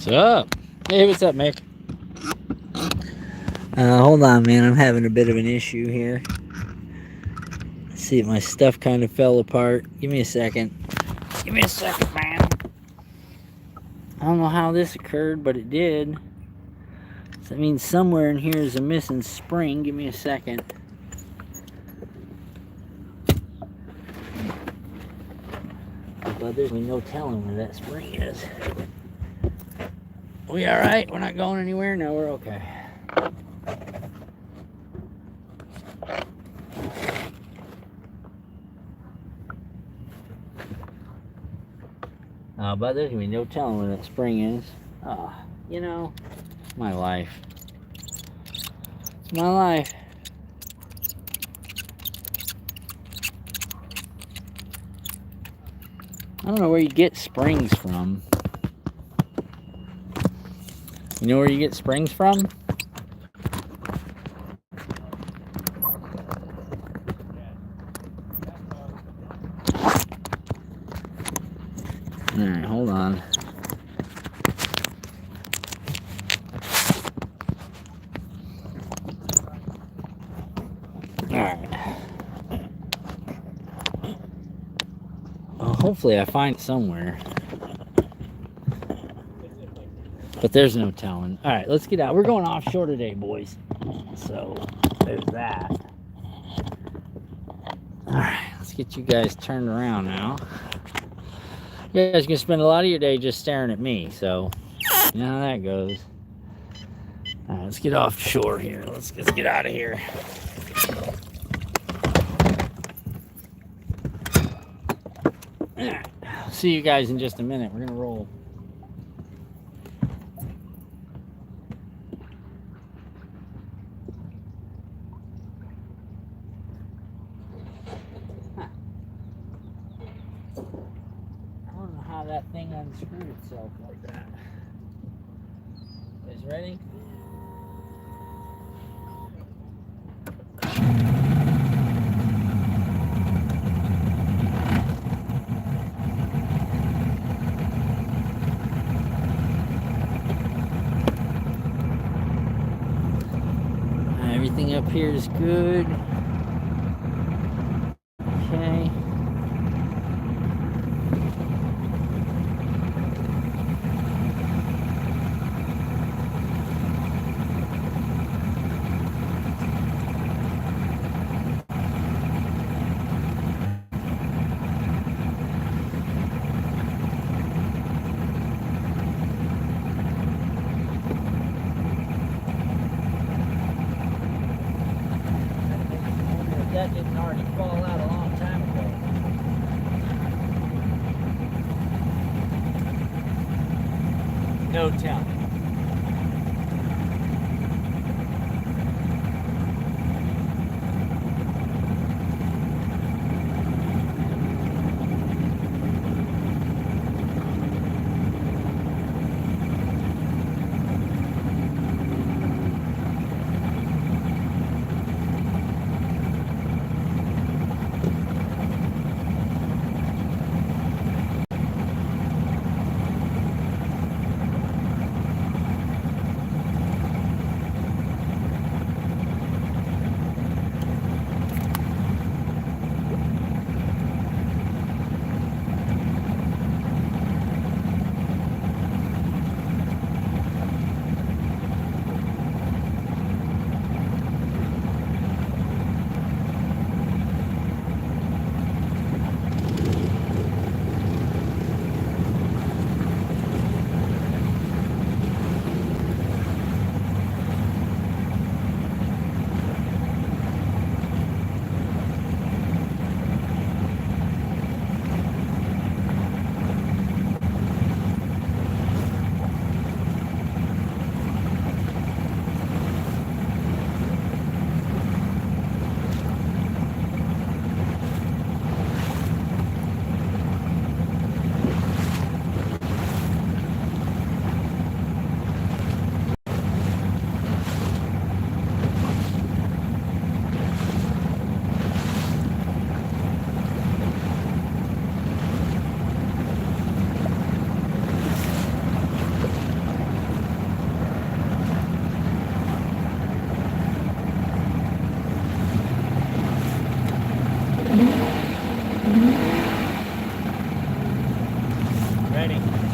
What's up? Hey, what's up, Mick? Hold on, man. I'm having a bit of an issue here. See, my stuff kind of fell apart. Give me a second. Give me a second, man. I don't know how this occurred, but it did. So that means somewhere in here is a missing spring. Give me a second. But there's no telling where that spring is. We all right? We're not going anywhere? No, we're okay. But there's gonna be no telling where that spring is. You know, it's my life. It's my life. I don't know where you get springs from. You know where you get springs from? Alright, hold on. Alright. Well, hopefully I find it somewhere. But there's no telling. Alright, let's get out. We're going offshore today, boys. So, there's that. Alright, let's get you guys turned around now. You guys can spend a lot of your day just staring at me, so you know how that goes. Alright, let's get offshore here. Let's get out of here. Alright, see you guys in just a minute. We're gonna roll. That thing unscrewed itself like that. You guys ready? Everything up here is good. Okay. That didn't already fall out a long time ago. No telling. exciting.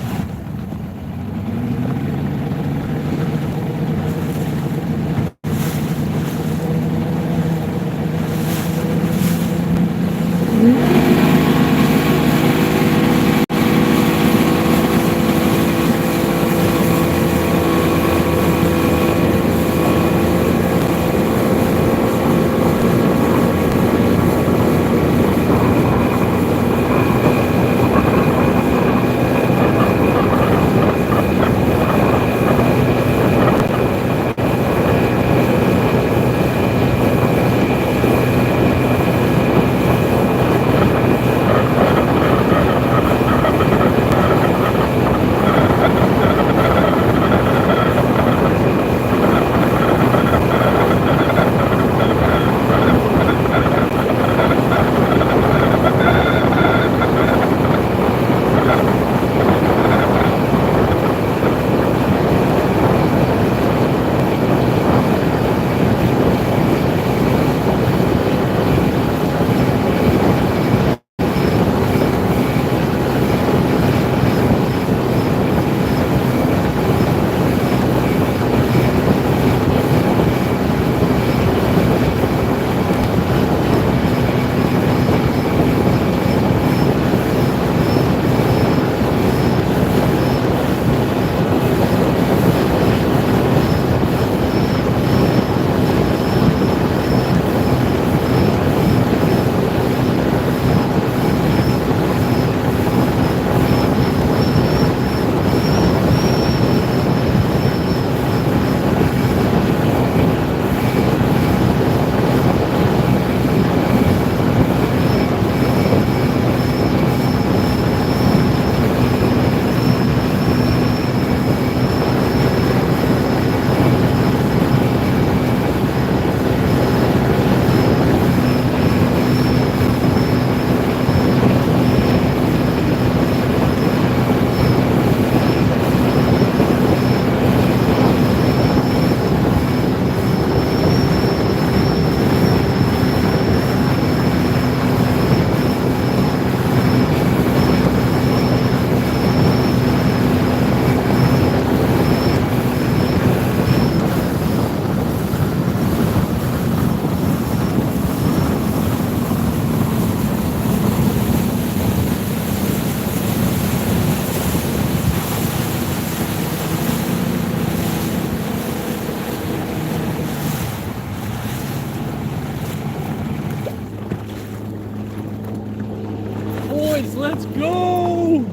Boys, let's go!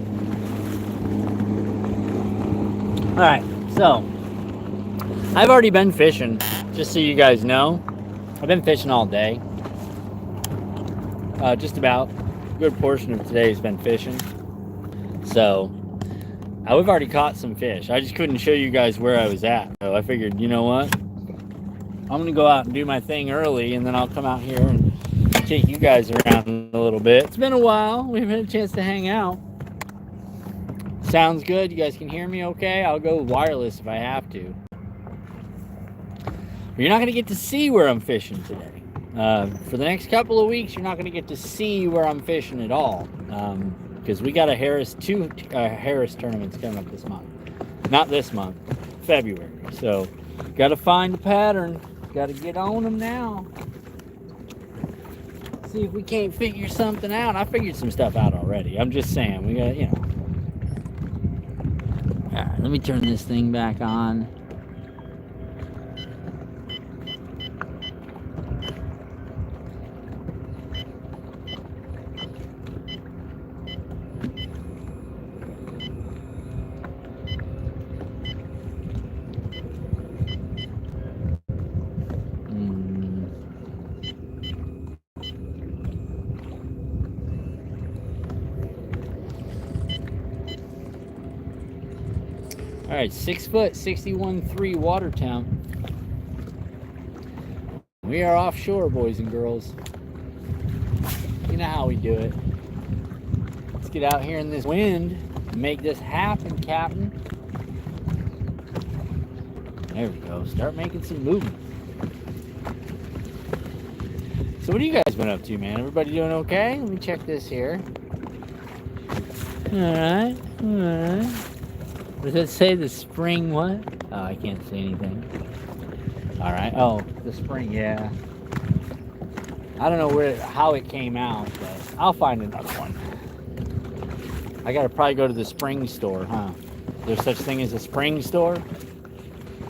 Alright, so I've already been fishing, just so you guys know. I've been fishing all day. Just about a good portion of today has been fishing. So we've already caught some fish. I just couldn't show you guys where I was at. So I figured, you know what? I'm gonna go out and do my thing early, and then I'll come out here and take you guys around a little bit. It's been a while. We've had a chance to hang out. Sounds good. You guys can hear me okay? I'll go wireless if I have to. But you're not gonna get to see where I'm fishing today. For the next couple of weeks, you're not gonna get to see where I'm fishing at all. Because we got two Harris tournaments coming up this month. Not this month, February. So, got to find a pattern. Got to get on them now. See if we can't figure something out. I figured some stuff out already. I'm just saying, we got, you know. All right, let me turn this thing back on. All right, 6 foot, 61.3 water temp. We are offshore, boys and girls. You know how we do it. Let's get out here in this wind and make this happen, Captain. There we go. Start making some movement. So what have you guys been up to, man? Everybody doing okay? Let me check this here. All right. Alright. Does it say the spring what? Oh, I can't see anything. Alright. Oh, the spring, yeah. I don't know how it came out, but I'll find another one. I gotta probably go to the spring store, huh? There's such thing as a spring store?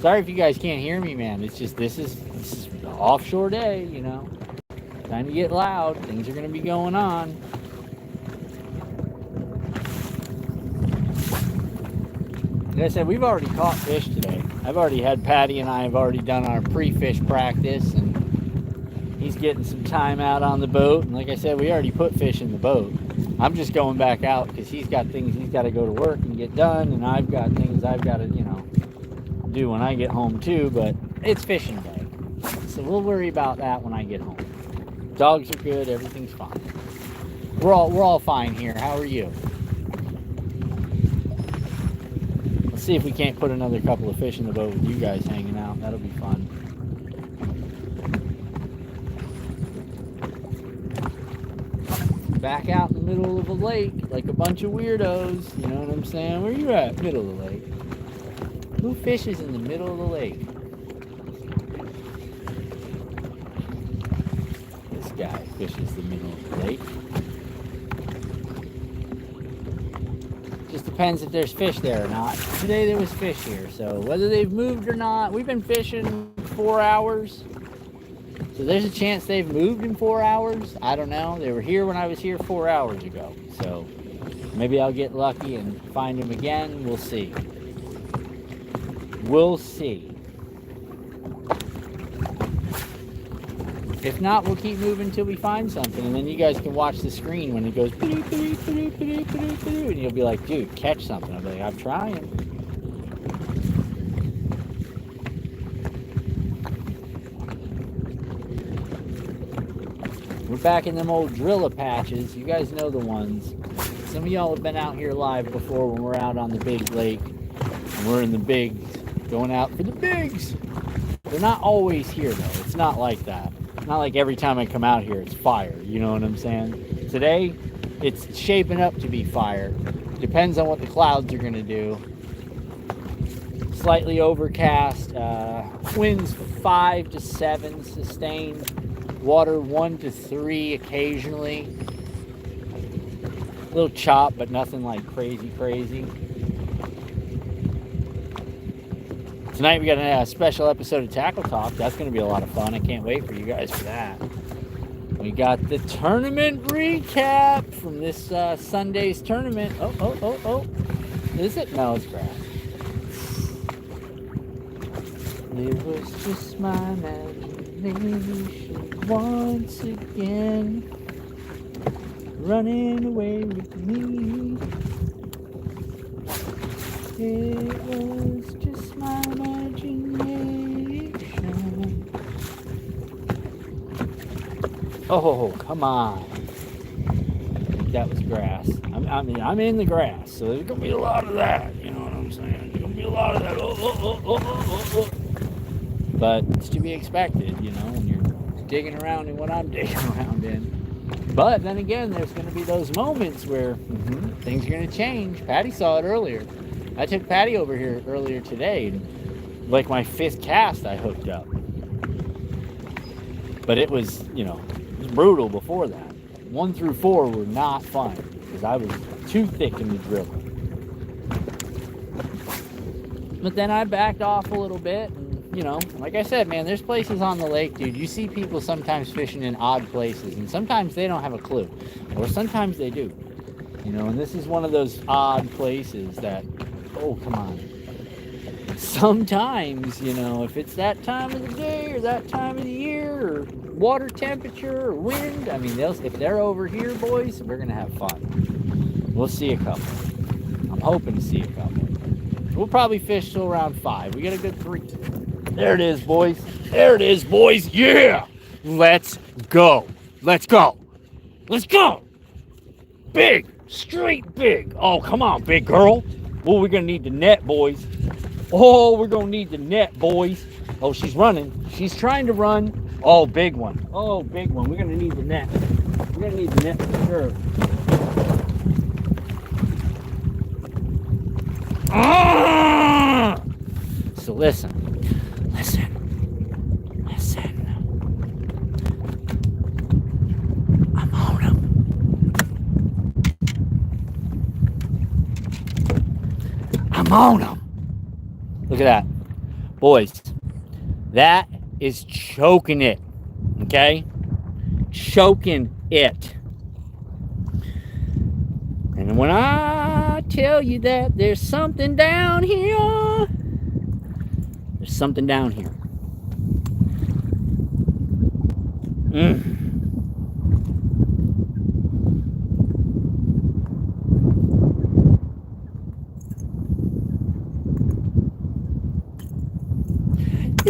Sorry if you guys can't hear me, man. It's just this is an offshore day, you know. Time to get loud. Things are gonna be going on. Like I said, we've already caught fish today. I've already had Patty and I have already done our pre-fish practice, and he's getting some time out on the boat. And like I said, we already put fish in the boat. I'm just going back out because he's got things he's got to go to work and get done, and I've got things I've got to, you know, do when I get home too. But it's fishing day, so we'll worry about that when I get home. Dogs are good, everything's fine. We're all fine here. How are you? Let's see if we can't put another couple of fish in the boat with you guys hanging out. That'll be fun. Back out in the middle of a lake like a bunch of weirdos. You know what I'm saying? Where you at? Middle of the lake. Who fishes in the middle of the lake? This guy fishes the middle of the lake. Just depends if there's fish there or not. Today there was fish here, so whether they've moved or not, we've been fishing 4 hours. So there's a chance they've moved in 4 hours. I don't know. They were here when I was here 4 hours ago. So maybe I'll get lucky and find them again. We'll see. We'll see. If not, we'll keep moving until we find something, and then you guys can watch the screen when it goes and you'll be like, dude, catch something. I'll be like, I'm trying. We're back in them old driller patches. You guys know the ones. Some of y'all have been out here live before when we're out on the big lake. And we're in the bigs, going out for the bigs. They're not always here though. It's not like that. Not like every time I come out here it's fire, you know what I'm saying? Today, it's shaping up to be fire. Depends on what the clouds are gonna do. Slightly overcast, winds 5 to 7 sustained, water 1 to 3 occasionally. A little chop, but nothing like crazy. Tonight we got a special episode of Tackle Talk. That's going to be a lot of fun. I can't wait for you guys for that. We got the tournament recap from this Sunday's tournament. Oh. Is it? No, it's grass. It was just my imagination once again running away with me. It was just my imagination. Oh, come on. I think that was grass. I'm in the grass, so there's going to be a lot of that. You know what I'm saying? There's going to be a lot of that. Oh. But it's to be expected, you know, when you're digging around in what I'm digging around in. But then again, there's going to be those moments where things are going to change. Patty saw it earlier. I took Patty over here earlier today, and like my 5th cast I hooked up. But it was, you know, it was brutal before that. 1 through 4 were not fun because I was too thick in the dribble. But then I backed off a little bit, and, you know, like I said, man, there's places on the lake, dude. You see people sometimes fishing in odd places, and sometimes they don't have a clue, or sometimes they do. You know, and this is one of those odd places that, oh, come on. Sometimes, you know, if it's that time of the day or that time of the year or water temperature or wind, I mean, if they're over here, boys, we're going to have fun. We'll see a couple. I'm hoping to see a couple. We'll probably fish till around 5. We got a good 3. There it is, boys. There it is, boys. Yeah! Let's go. Let's go. Let's go. Big. Straight big. Oh, come on, big girl. Oh, we're going to need the net, boys. Oh, we're going to need the net, boys. Oh, she's running. She's trying to run. Oh, big one. Oh, big one. We're going to need the net. We're going to need the net for sure. So listen. I'm on him. I'm on him. Look at that. Boys, that is choking it. Okay? Choking it. And when I tell you that there's something down here, there's something down here.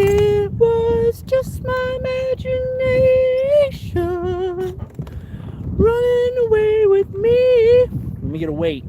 It was just my imagination running away with me. Let me get a weight.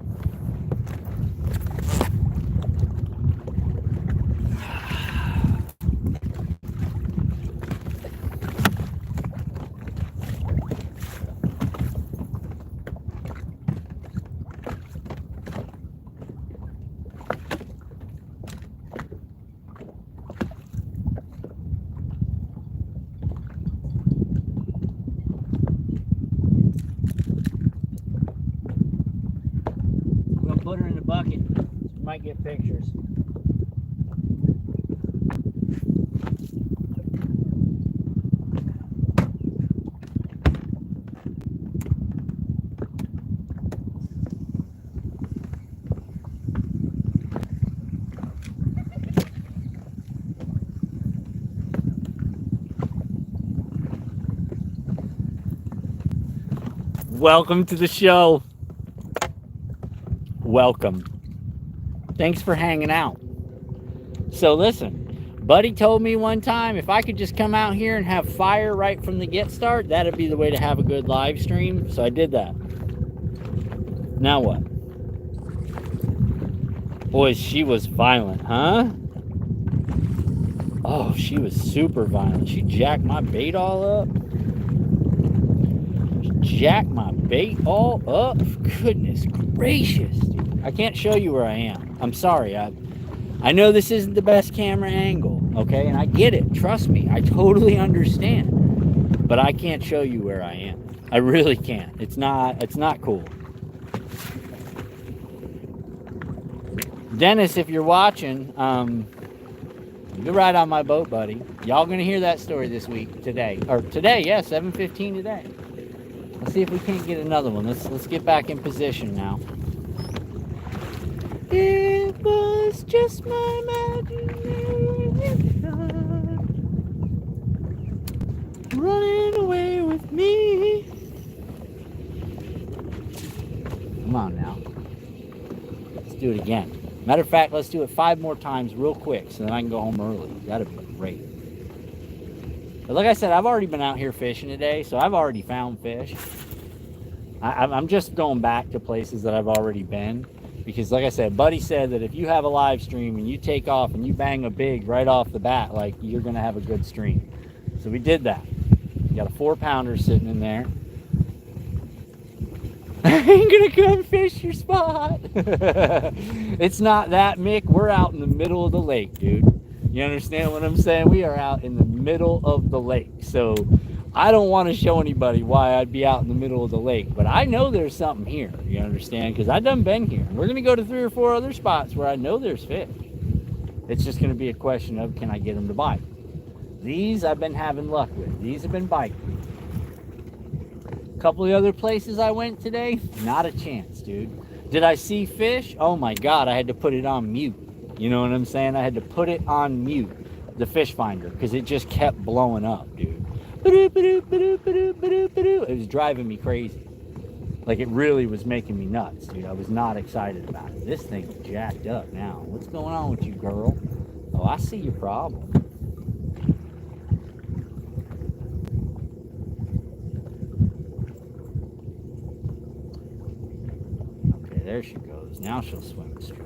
Put her in the bucket. You might get pictures. Welcome to the show. Welcome. Thanks for hanging out. So listen, Buddy told me one time if I could just come out here and have fire right from the get start, that'd be the way to have a good live stream. So I did that. Now what? Boy, she was violent, huh? Oh, she was super violent. She jacked my bait all up. Jacked my bait all up. Goodness gracious, dude. I can't show you where I am. I'm sorry. I know this isn't the best camera angle, okay? And I get it. Trust me. I totally understand. But I can't show you where I am. I really can't. It's not cool. Dennis, if you're watching, you ride on my boat, buddy. Y'all gonna hear that story this week, today. Or today, yeah, 7:15 today. Let's see if we can't get another one. Let's get back in position now. It was just my imagination running away with me. Come on now. Let's do it again. Matter of fact, let's do it 5 more times real quick so then I can go home early. That'd be great. But like I said, I've already been out here fishing today, so I've already found fish. I'm just going back to places that I've already been. Because like I said, Buddy said that if you have a live stream and you take off and you bang a big right off the bat, like, you're going to have a good stream. So we did that. We got a 4-pounder sitting in there. I ain't going to come fish your spot. It's not that, Mick. We're out in the middle of the lake, dude. You understand what I'm saying? We are out in the middle of the lake. So I don't want to show anybody why I'd be out in the middle of the lake, but I know there's something here, you understand? Because I've done been here. We're going to go to 3 or 4 other spots where I know there's fish. It's just going to be a question of, can I get them to bite? These I've been having luck with. These have been biting. A couple of other places I went today, not a chance, dude. Did I see fish? Oh my God, I had to put it on mute. You know what I'm saying? I had to put it on mute, the fish finder, because it just kept blowing up, dude. It was driving me crazy. Like, it really was making me nuts, dude. I was not excited about it. This thing's jacked up now. What's going on with you, girl? Oh, I see your problem. Okay, there she goes. Now she'll swim straight.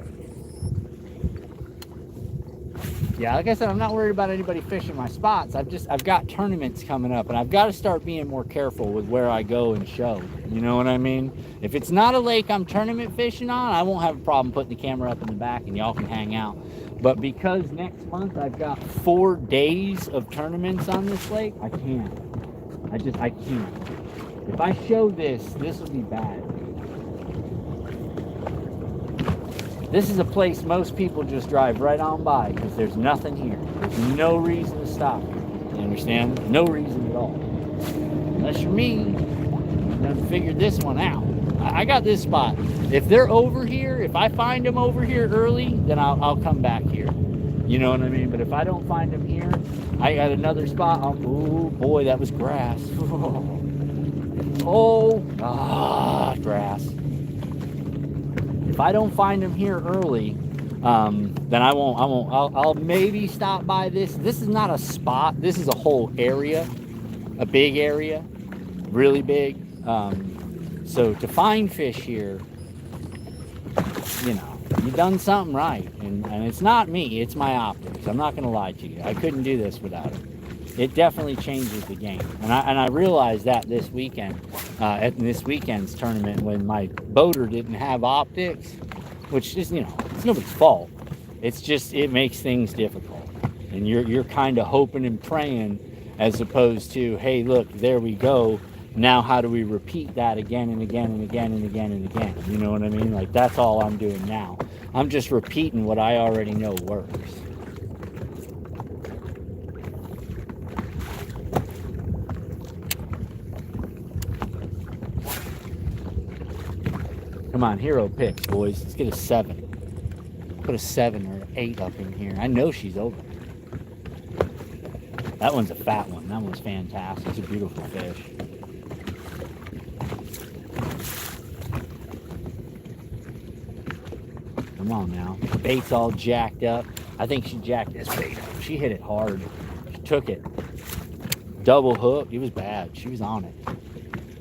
Yeah, like I said, I'm not worried about anybody fishing my spots. I've got tournaments coming up, and I've got to start being more careful with where I go and show. You know what I mean? If it's not a lake I'm tournament fishing on, I won't have a problem putting the camera up in the back and y'all can hang out. But because next month I've got 4 days of tournaments on this lake, I can't. I can't. If I show this will be bad. This is a place most people just drive right on by because there's nothing here. There's no reason to stop. You understand? No reason at all. Unless you're me, you done figured this one out. I got this spot. If they're over here, if I find them over here early, then I'll come back here. You know what I mean? But if I don't find them here, I got another spot. Oh boy, that was grass. Grass. If I don't find them here early, then I won't. I'll maybe stop by this. This is not a spot. This is a whole area, a big area, really big. So to find fish here, you know, you've done something right. And it's not me, it's my optics. I'm not going to lie to you. I couldn't do this without it. It definitely changes the game. And I realized that this weekend, at this weekend's tournament, when my boater didn't have optics, which is, you know, it's nobody's fault. It's just, it makes things difficult. And you're kind of hoping and praying, as opposed to, hey, look, there we go. Now how do we repeat that again and again and again and again and again? You know what I mean? Like, that's all I'm doing now. I'm just repeating what I already know works. Come on, hero picks, boys. Let's get a 7. Put a 7 or an 8 up in here. I know she's over. That one's a fat one. That one's fantastic. It's a beautiful fish. Come on now. The bait's all jacked up. I think she jacked this bait up. She hit it hard. She took it. Double hook. It was bad. She was on it.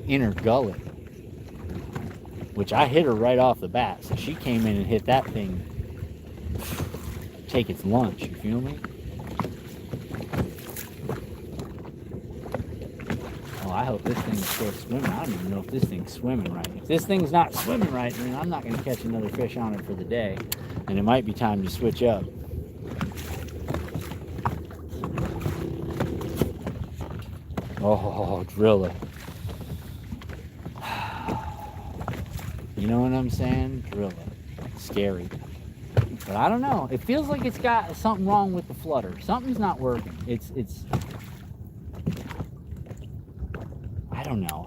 In her gullet. Which I hit her right off the bat. So she came in and hit that thing. Take its lunch. You feel me? Oh, I hope this thing's still swimming. I don't even know if this thing's swimming right. If this thing's not swimming right, then I'm not going to catch another fish on it for the day. And it might be time to switch up. Oh, drill it. You know what I'm saying? Drill it. Scary. But I don't know. It feels like it's got something wrong with the flutter. Something's not working. It's I don't know.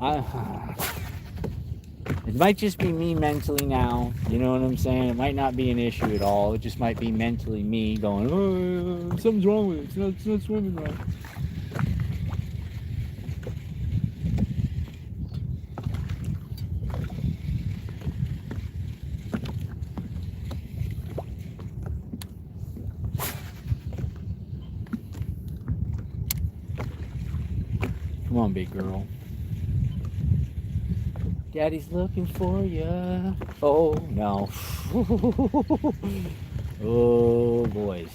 It might just be me mentally now. You know what I'm saying? It might not be an issue at all. It just might be mentally me going, oh, something's wrong with it. It's not swimming right. Come on, big girl. Daddy's looking for you. Oh, no. Oh, boys.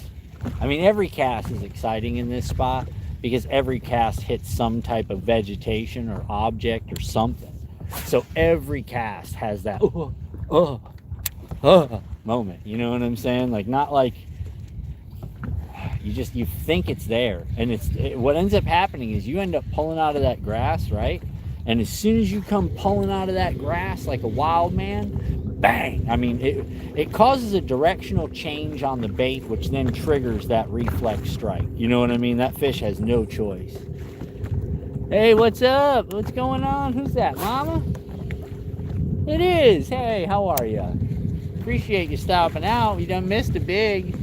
I mean, every cast is exciting in this spot because every cast hits some type of vegetation or object or something. So every cast has that moment. You know what I'm saying? Like, not like you think it's there. And what ends up happening is you end up pulling out of that grass, right? And as soon as you come pulling out of that grass like a wild man, bang! I mean, it causes a directional change on the bait, which then triggers that reflex strike. You know what I mean? That fish has no choice. Hey, what's up? What's going on? Who's that, Mama? It is. Hey, how are you? Appreciate you stopping out. You done missed a big.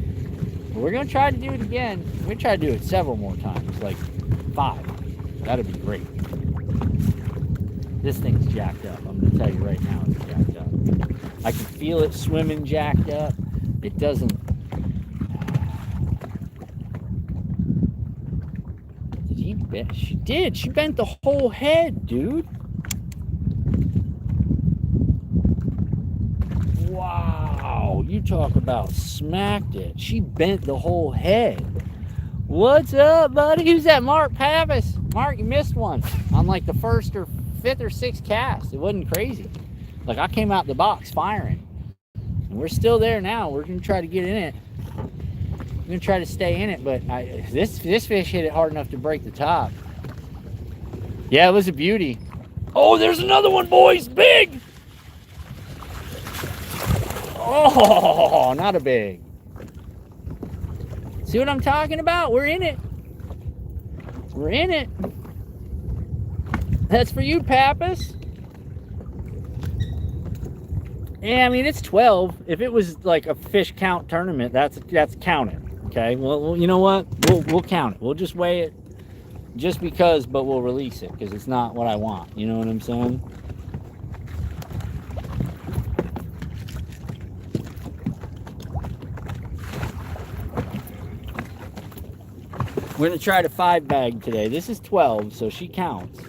We're going to try to do it again. We're going to try to do it several more times, like 5. That'd be great. This thing's jacked up. I'm going to tell you right now, it's jacked up. I can feel it swimming jacked up. It doesn't... Did he bend? She did. She bent the whole head, dude. Wow. You talk about smacked it. She bent the whole head. What's up, buddy? Who's that? Mark Pavis. Mark, you missed one on like the 1st or 5th or 6th cast. It wasn't crazy. Like, I came out the box firing. And we're still there now. We're going to try to get in it. gonna try to stay in it, but this fish hit it hard enough to break the top. Yeah, it was a beauty. Oh, there's another one, boys. Big. Oh, not a big. See what I'm talking about? We're in it. We're in it. That's for you, Pappas. Yeah, I mean, it's 12. If it was like a fish count tournament, that's counted. Okay, well, you know what? We'll count it. We'll just weigh it just because, but we'll release it because it's not what I want. You know what I'm saying? We're going to try to 5-bag today. This is 12, so she counts.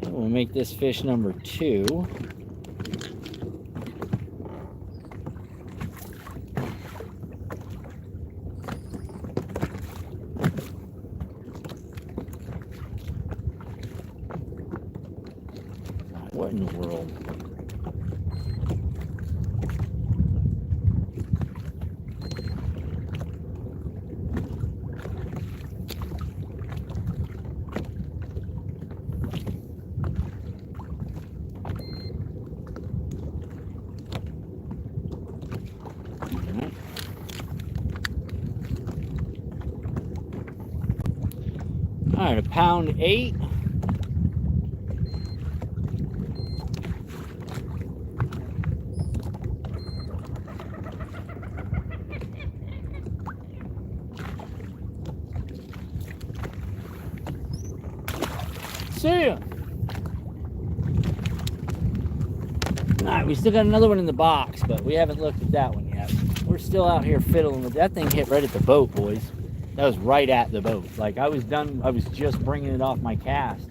We'll make this fish number 2. What in the world? All right, 1.8 pounds. See ya. All right, we still got another one in the box, but we haven't looked at that one yet. We're still out here fiddling with that thing. Hit right at the boat, boys. That was right at the boat. Like I was done. I was just bringing it off my cast,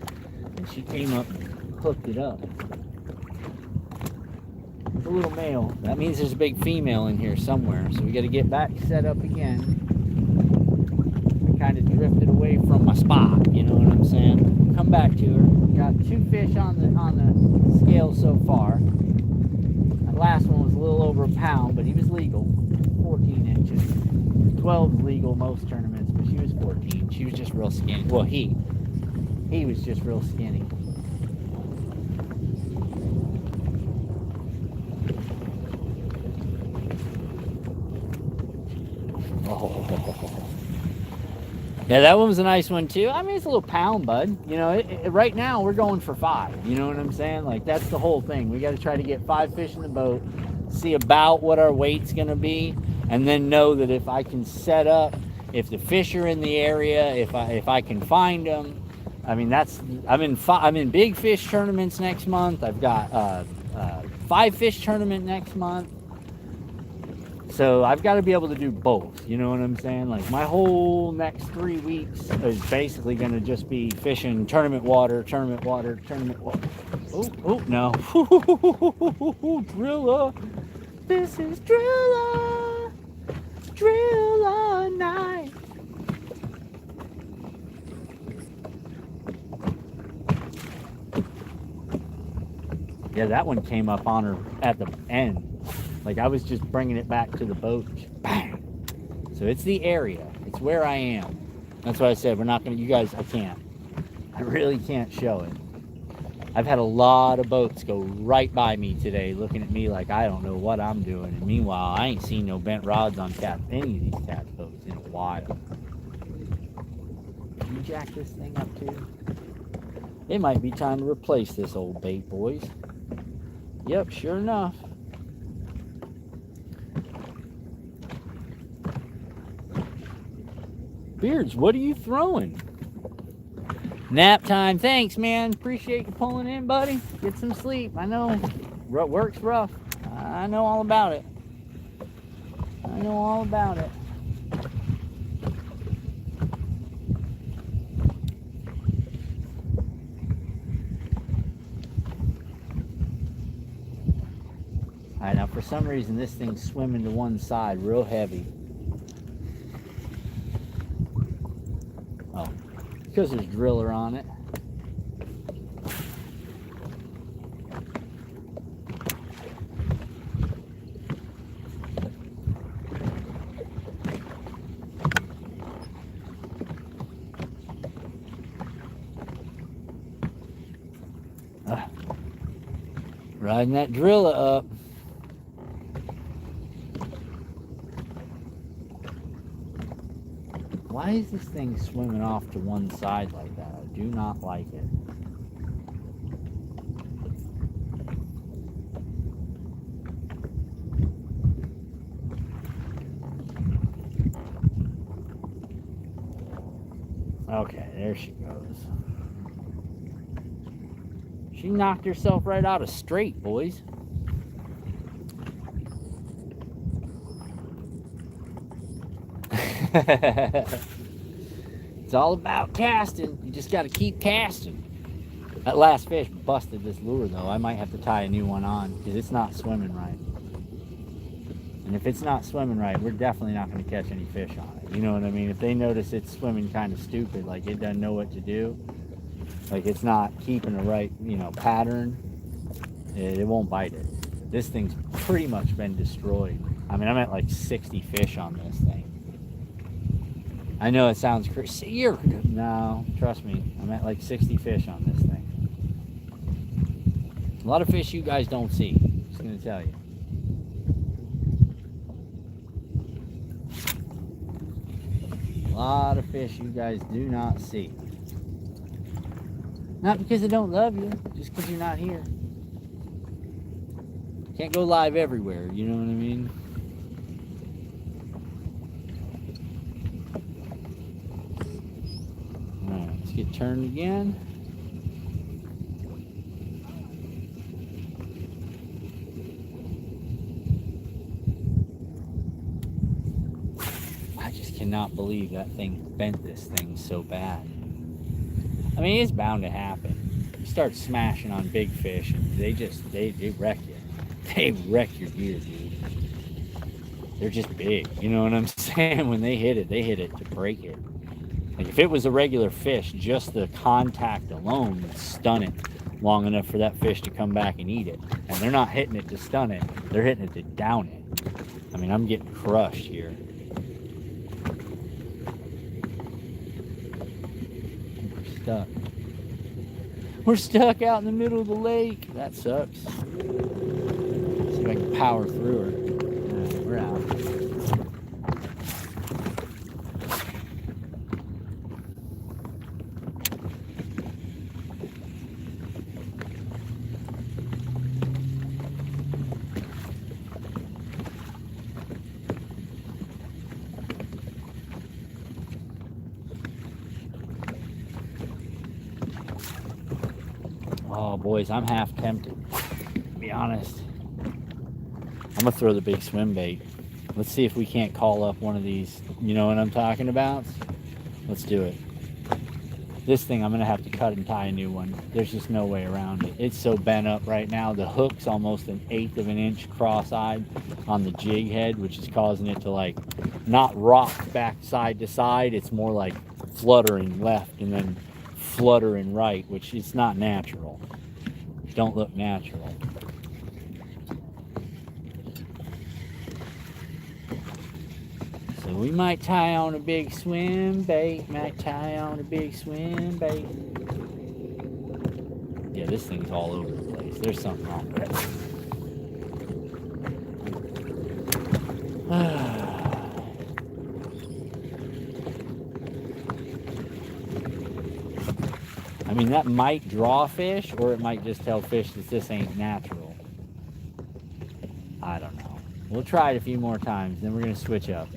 and she came up and hooked it up. It's a little male. That means there's a big female in here somewhere. So we got to get back set up again. I kind of drifted away from my spot. You know what I'm saying? Come back to her. Got 2 fish on the scale so far. That last one was a little over 1 pound, but he was legal. 14 inches. 12 is legal most tournaments, but she was 14. She was just real skinny. Well, he was just real skinny. Oh. Yeah, that one was a nice one too. I mean, it's a little pound, bud. You know, right now we're going for 5. You know what I'm saying? Like, that's the whole thing. We got to try to get 5 fish in the boat, see about what our weight's going to be, and then know that if I can set up, if the fish are in the area, if I can find them. I mean, I'm in big fish tournaments next month. I've got 5 fish tournament next month. So I've got to be able to do both. You know what I'm saying? Like, my whole next 3 weeks is basically going to just be fishing tournament water, tournament water, tournament water. Oh, no. Driller. This is Driller. Driller night. Yeah, that one came up on her at the end. Like, I was just bringing it back to the boat. Bang! So it's the area. It's where I am. That's why I said we're not going to, you guys, I can't. I really can't show it. I've had a lot of boats go right by me today looking at me like I don't know what I'm doing. And meanwhile, I ain't seen no bent rods on any of these cat boats in a while. Can you jack this thing up too? It might be time to replace this old bait, boys. Yep, sure enough. Beards, what are you throwing? Nap time. Thanks, man. Appreciate you pulling in, buddy. Get some sleep. I know work's rough. I know all about it. I know all about it. All right, now for some reason this thing's swimming to one side real heavy. Oh, because there's driller on it. Riding that driller up. Why is this thing swimming off to one side like that? I do not like it. Okay, there she goes. She knocked herself right out of straight, boys. It's all about casting. You just got to keep casting. That last fish busted this lure, though. I might have to tie a new one on because it's not swimming right. And if it's not swimming right, we're definitely not going to catch any fish on it. You know what I mean? If they notice it's swimming kind of stupid, like it doesn't know what to do, like it's not keeping the right, pattern, it won't bite it. This thing's pretty much been destroyed. I mean, I'm at like 60 fish on this thing. I know it sounds crazy. No, trust me. I'm at like 60 fish on this thing. A lot of fish you guys don't see. Just gonna tell you. A lot of fish you guys do not see. Not because I don't love you, just because you're not here. Can't go live everywhere, you know what I mean? Alright, let's get turned again. I just cannot believe that thing bent this thing so bad. I mean, it's bound to happen. You start smashing on big fish and they wreck you. They wreck your gear, dude. They're just big. You know what I'm saying? When they hit it to break it. Like if it was a regular fish, just the contact alone would stun it long enough for that fish to come back and eat it. And they're not hitting it to stun it. They're hitting it to down it. I mean, I'm getting crushed here. Stuck. We're stuck out in the middle of the lake. That sucks. See if I can power through her. Alright, we're out. Oh, boys, I'm half tempted, to be honest. I'm going to throw the big swim bait. Let's see if we can't call up one of these. You know what I'm talking about? Let's do it. This thing, I'm going to have to cut and tie a new one. There's just no way around it. It's so bent up right now. The hook's almost 1/8 of an inch cross-eyed on the jig head, which is causing it to, like, not rock back side to side. It's more like fluttering left and then fluttering right, which is not natural. Don't look natural. So we might tie on a big swim bait. Yeah, this thing's all over the place. There's something wrong with it. I mean, that might draw fish, or it might just tell fish that this ain't natural. I don't know. We'll try it a few more times, then we're going to switch up.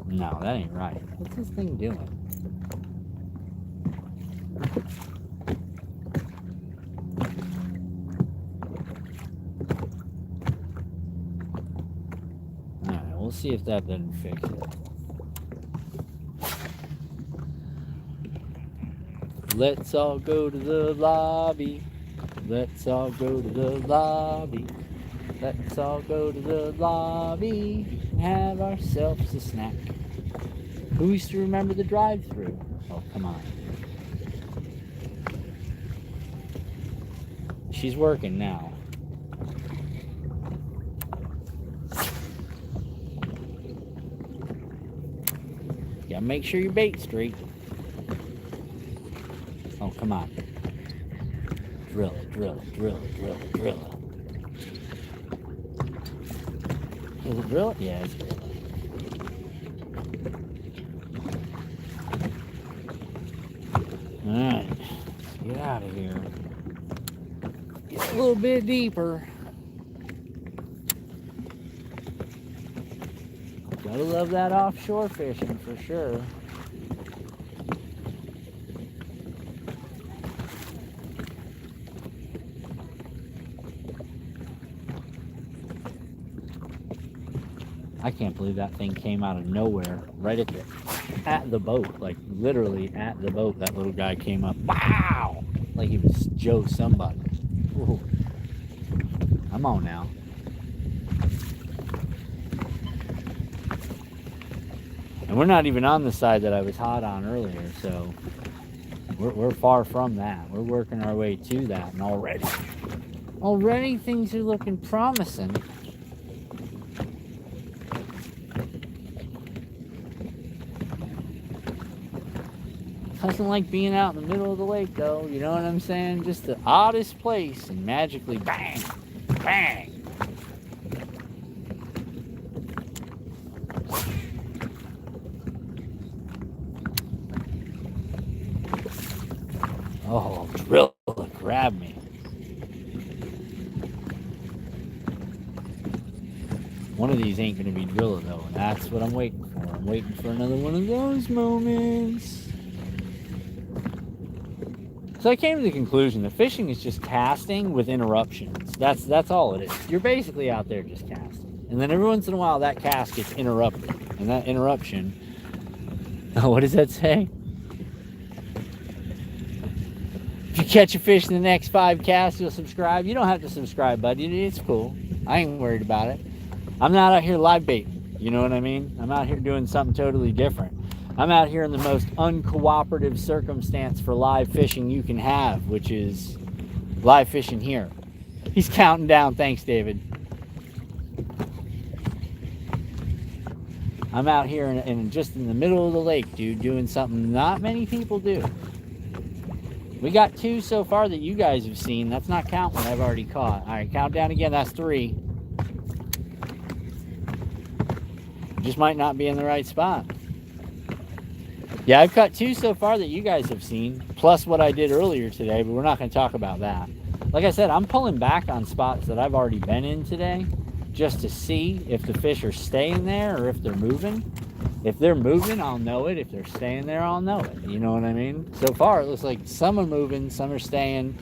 No, that ain't right. What's this thing doing? Alright, we'll see if that doesn't fix it. Let's all go to the lobby. Let's all go to the lobby. Let's all go to the lobby and have ourselves a snack. Who used to remember the drive-through? Oh, come on. She's working now. You gotta make sure your bait's straight. Oh, come on. Drill it, drill it, drill it, drill it, drill it. Is it drill it? Yeah, it's drill it. Alright, let's get out of here. Get a little bit deeper. Gotta love that offshore fishing for sure. I can't believe that thing came out of nowhere, right at the boat, like literally at the boat. That little guy came up, wow, like he was Joe somebody. Ooh. I'm on now. And we're not even on the side that I was hot on earlier, so we're far from that. We're working our way to that, and already things are looking promising. Doesn't like being out in the middle of the lake, though. You know what I'm saying? Just the oddest place, and magically, bang, bang. Oh, drill, grab me. One of these ain't gonna be driller though, and that's what I'm waiting for. I'm waiting for another one of those moments. So I came to the conclusion that fishing is just casting with interruptions. That's all it is. You're basically out there just casting. And then every once in a while that cast gets interrupted. And that interruption, what does that say? If you catch a fish in the next 5 casts, you'll subscribe. You don't have to subscribe, buddy. It's cool. I ain't worried about it. I'm not out here live baiting. You know what I mean? I'm out here doing something totally different. I'm out here in the most uncooperative circumstance for live fishing you can have, which is live fishing here. He's counting down. Thanks, David. I'm out here in just in the middle of the lake, dude, doing something not many people do. We got 2 so far that you guys have seen. That's not counting what I've already caught. All right, count down again. That's 3. Just might not be in the right spot. Yeah, I've caught 2 so far that you guys have seen, plus what I did earlier today, but we're not going to talk about that. Like I said, I'm pulling back on spots that I've already been in today just to see if the fish are staying there or if they're moving. If they're moving, I'll know it. If they're staying there, I'll know it. You know what I mean? So far, it looks like some are moving, some are staying.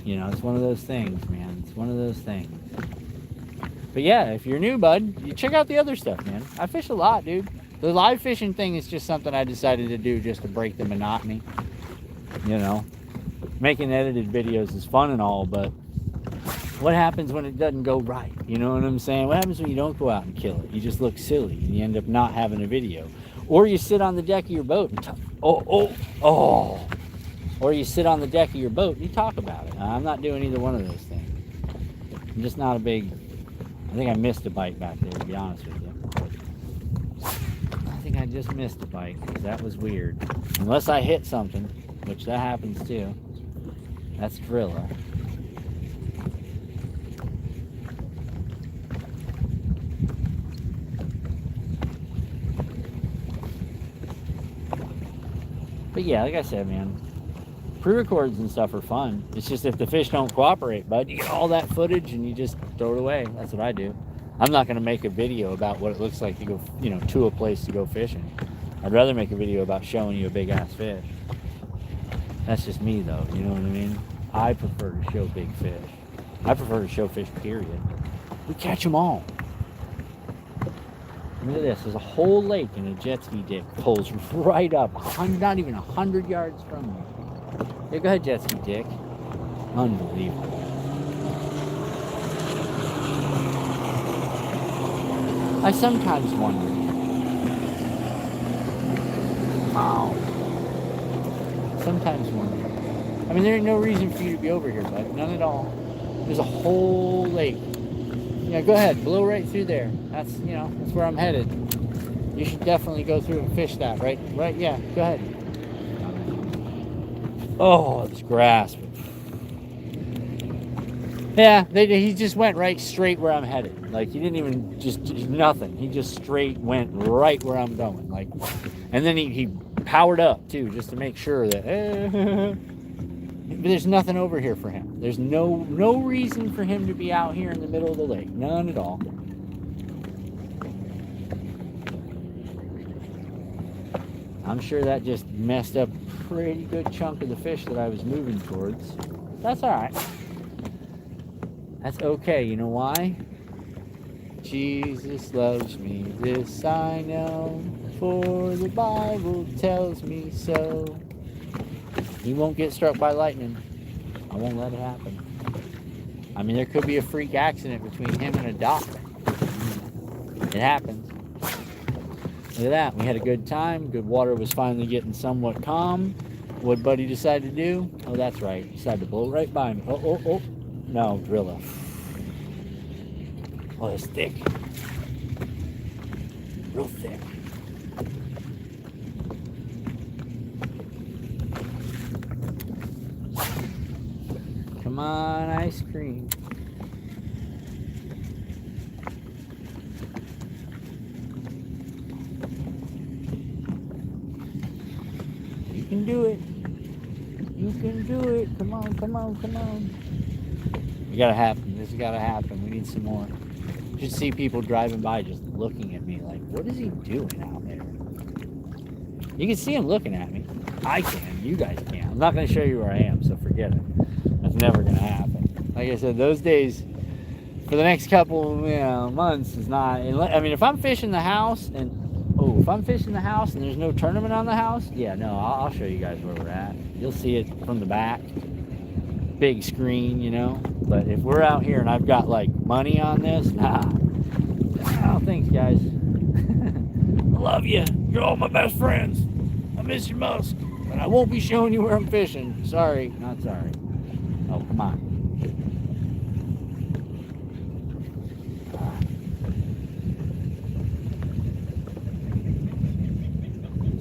You know, it's one of those things, man. It's one of those things. But yeah, if you're new, bud, you check out the other stuff, man. I fish a lot, dude. The live fishing thing is just something I decided to do just to break the monotony. You know, making edited videos is fun and all, but what happens when it doesn't go right? You know what I'm saying? What happens when you don't go out and kill it? You just look silly and you end up not having a video. Or you sit on the deck of your boat and or you sit on the deck of your boat and you talk about it. I'm not doing either one of those things. I'm just not a big... I think I missed a bite back there, to be honest with you. I think I just missed a bite, because that was weird. Unless I hit something, which that happens too. That's driller. But yeah, like I said, man, pre-records and stuff are fun. It's just if the fish don't cooperate, bud, you get all that footage and you just throw it away. That's what I do. I'm not going to make a video about what it looks like to go, you know, to a place to go fishing. I'd rather make a video about showing you a big ass fish. That's just me though, you know what I mean? I prefer to show big fish. I prefer to show fish, period. We catch them all. Look at this, there's a whole lake and a jet ski dick pulls right up, not even 100 yards from me. Yeah, go ahead, jet ski dick. Unbelievable. I sometimes wonder, Oh. Sometimes one. I mean, there ain't no reason for you to be over here, bud. None at all. There's a whole lake. Yeah, go ahead. Blow right through there. That's, you know, that's where I'm headed. You should definitely go through and fish that, right? Right, yeah, go ahead. Oh, it's grass. Yeah, he just went right straight where I'm headed. Like, he didn't even just nothing. He just straight went right where I'm going. Like, and then he powered up too, just to make sure that but there's nothing over here for him. There's no reason for him to be out here in the middle of the lake. None at all. I'm sure that just messed up a pretty good chunk of the fish that I was moving towards. That's all right. That's okay. You know why? Jesus loves me, this I know, for the Bible tells me so. He won't get struck by lightning. I won't let it happen. I mean, there could be a freak accident between him and a dock. It happens. Look at that. We had a good time. Good water was finally getting somewhat calm. What Buddy decided to do? Oh, that's right. He decided to blow right by me. Oh. No, Drilla. Oh, it's thick. Real thick. Come on, ice cream. You can do it. You can do it. Come on. It gotta happen. This has gotta happen. We need some more. You should see people driving by just looking at me like, what is he doing out there? You can see him looking at me. I can. You guys can't. I'm not going to show you where I am, so forget it. That's never going to happen. Like I said, those days for the next couple months is not. I mean, if I'm fishing the house and there's no tournament on the house, yeah, no, I'll show you guys where we're at. You'll see it from the back. Big screen, you know. But if we're out here and I've got like money on this, nah. Oh, thanks, guys. I love you. You're all my best friends. I miss you most. But I won't be showing you where I'm fishing. Sorry. Not sorry. Oh, come on.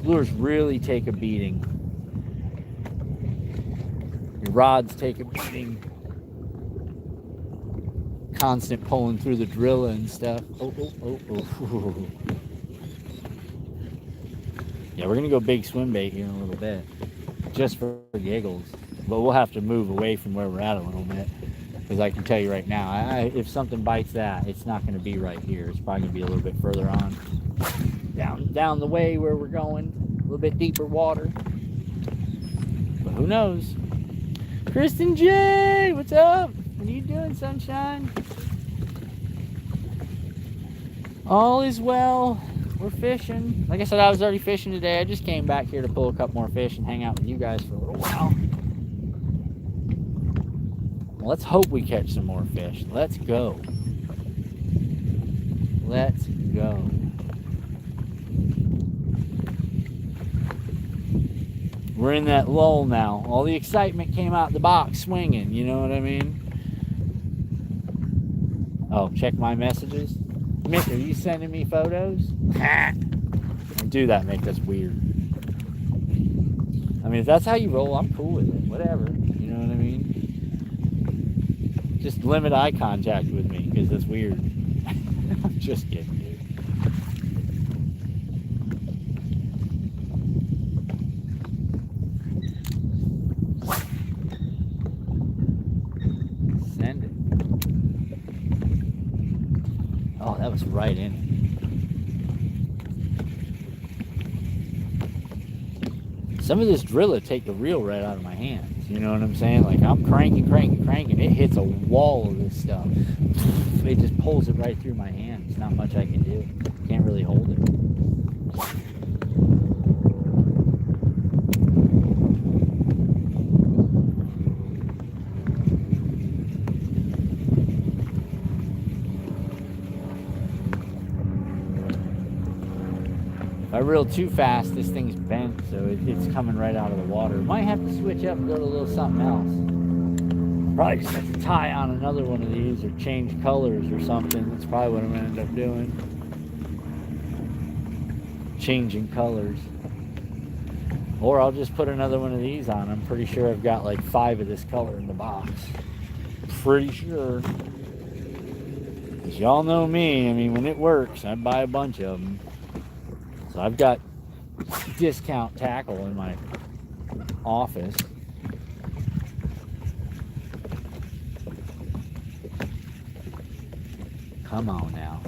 Lures really take a beating. Your rods take a beating. Constant pulling through the Drilla and stuff. Oh. Yeah, we're gonna go big swim bait here in a little bit, just for giggles. But we'll have to move away from where we're at a little bit, because I can tell you right now, if something bites that, it's not gonna be right here. It's probably gonna be a little bit further on, down the way where we're going, a little bit deeper water. But who knows? Kristen J, what's up? What are you doing, sunshine? All is well. We're fishing. Like I said, I was already fishing today. I just came back here to pull a couple more fish and hang out with you guys for a little while. Well, let's hope we catch some more fish. Let's go. Let's go. We're in that lull now. All the excitement came out the box swinging. You know what I mean? Oh, check my messages. Mick, are you sending me photos? Don't do that, Mick. That's weird. I mean, if that's how you roll, I'm cool with it. Whatever. You know what I mean? Just limit eye contact with me, because that's weird. I'm just kidding, dude. Send it. Oh, that was right in it. Some of this Drilla take the reel right out of my hands. You know what I'm saying? Like, I'm cranking. It hits a wall of this stuff. It just pulls it right through my hand. There's not much I can do. Can't really hold it. If I reel too fast, this thing's bent, so it's coming right out of the water. Might have to switch up and go to a little something else. Probably just have to tie on another one of these or change colors or something. That's probably what I'm going to end up doing. Changing colors. Or I'll just put another one of these on. I'm pretty sure I've got like 5 of this color in the box. Pretty sure. Because y'all know me. I mean, when it works, I buy a bunch of them. So I've got discount tackle in my office. Come on now.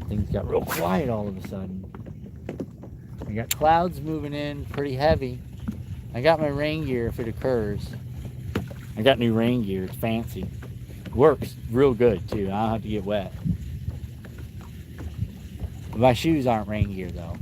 Things got real quiet all of a sudden. I got clouds moving in pretty heavy. I got my rain gear if it occurs. I got new rain gear. It's fancy. Works real good too. I don't have to get wet. My shoes aren't rain gear though.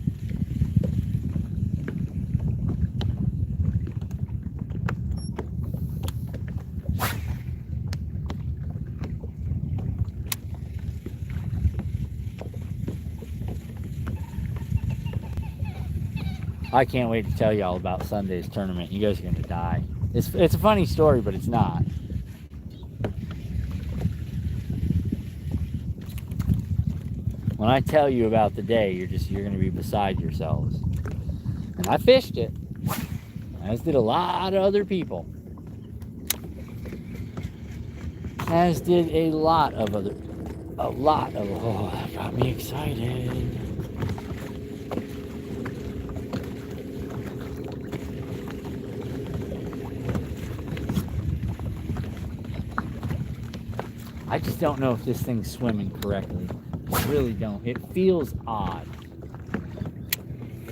I can't wait to tell y'all about Sunday's tournament. You guys are going to die. It's a funny story, but it's not. When I tell you about the day, you're going to be beside yourselves. And I fished it, as did a lot of other people. As did a lot of, oh, that got me excited. I just don't know if this thing's swimming correctly. I really don't. It feels odd.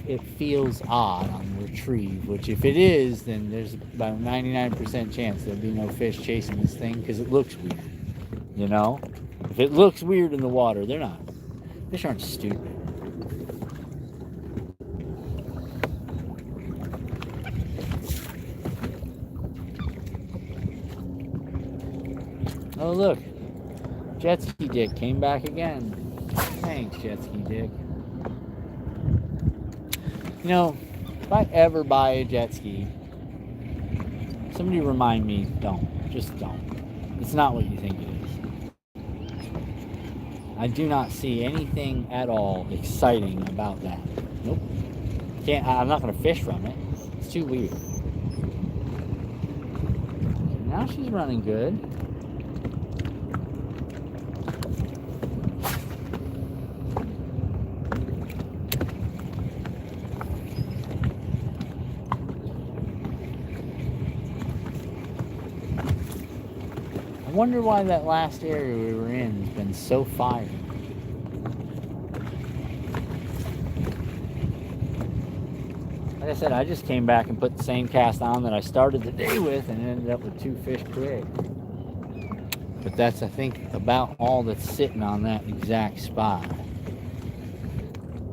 It feels odd on retrieve, which if it is, then there's about a 99% chance there'll be no fish chasing this thing because it looks weird. You know? If it looks weird in the water, they're not. Fish aren't stupid. Oh, look. Jet Ski Dick came back again. Thanks, Jet Ski Dick. You know, if I ever buy a jet ski, somebody remind me, don't. Just don't. It's not what you think it is. I do not see anything at all exciting about that. Nope. I'm not going to fish from it. It's too weird. Now she's running good. I wonder why that last area we were in has been so fiery. Like I said, I just came back and put the same cast on that I started the day with and ended up with 2 fish quick. But that's, I think, about all that's sitting on that exact spot.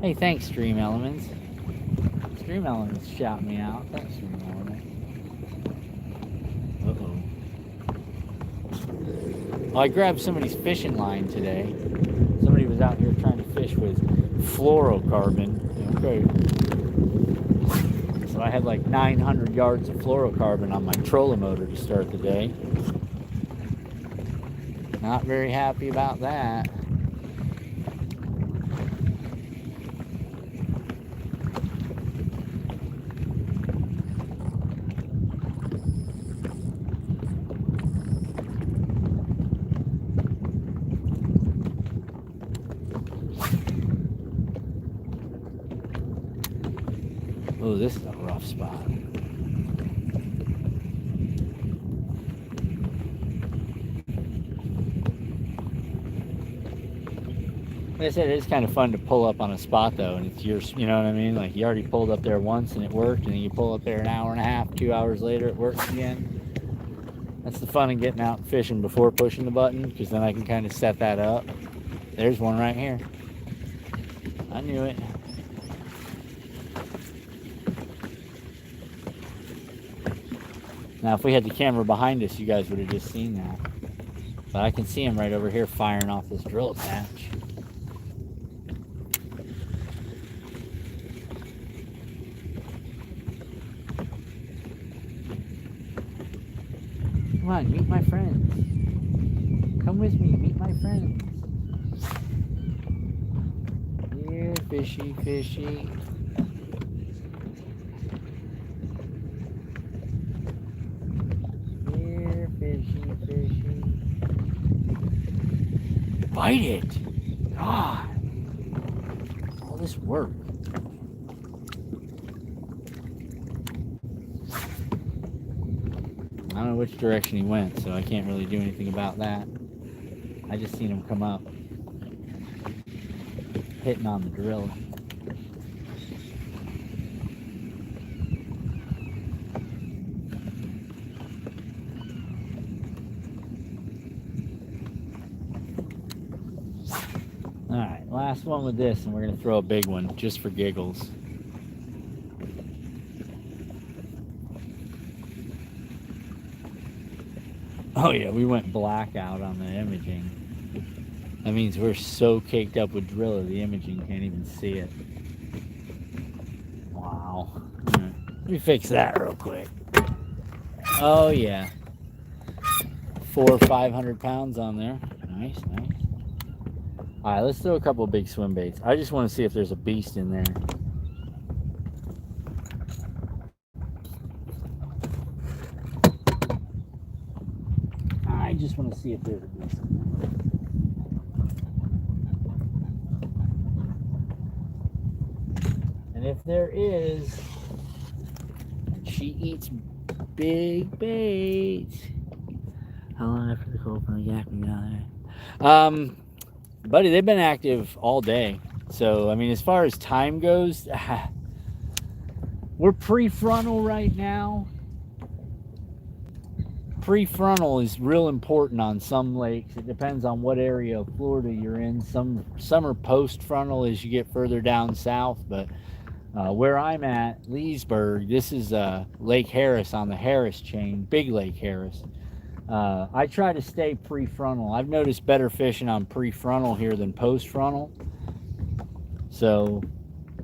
Hey, thanks, Stream Elements. Stream Elements shout me out. Thanks, Stream Elements. Uh-oh. Well, I grabbed somebody's fishing line today. Somebody was out here trying to fish with fluorocarbon. Okay. So I had like 900 yards of fluorocarbon on my trolling motor to start the day. Not very happy about that. Oh, this is a rough spot. Like I said, it's kind of fun to pull up on a spot though, and it's yours, you know what I mean? Like you already pulled up there once and it worked, and then you pull up there an hour and a half, 2 hours later, it works again. That's the fun of getting out and fishing before pushing the button, because then I can kind of set that up. There's one right here. I knew it. Now, if we had the camera behind us, you guys would have just seen that. But I can see him right over here firing off this drill patch. Come on, meet my friends. Come with me, meet my friends. Here, fishy, fishy. Here, fishy, fishy. Bite it! God! All this work. I don't know which direction he went, so I can't really do anything about that. I just seen him come up, hitting on the drill. Alright, last one with this, and we're going to throw a big one, just for giggles. Oh yeah, we went blackout on the imaging. That means we're so caked up with Drilla, the imaging can't even see it. Wow. Right. Let me fix that real quick. Oh yeah. 400 or 500 pounds on there. Nice, nice. Alright, let's throw a couple of big swim baits. I just want to see if there's a beast in there. I just want to see if there's a beast in there. And if there is, she eats big baits. How long after the cold from the yak we got there? Buddy, they've been active all day. So, I mean, as far as time goes, we're prefrontal right now. Prefrontal is real important on some lakes. It depends on what area of Florida you're in. Some are post-frontal as you get further down south, but where I'm at, Leesburg, this is Lake Harris on the Harris chain, Big Lake Harris. I try to stay prefrontal. I've noticed better fishing on prefrontal here than post-frontal. So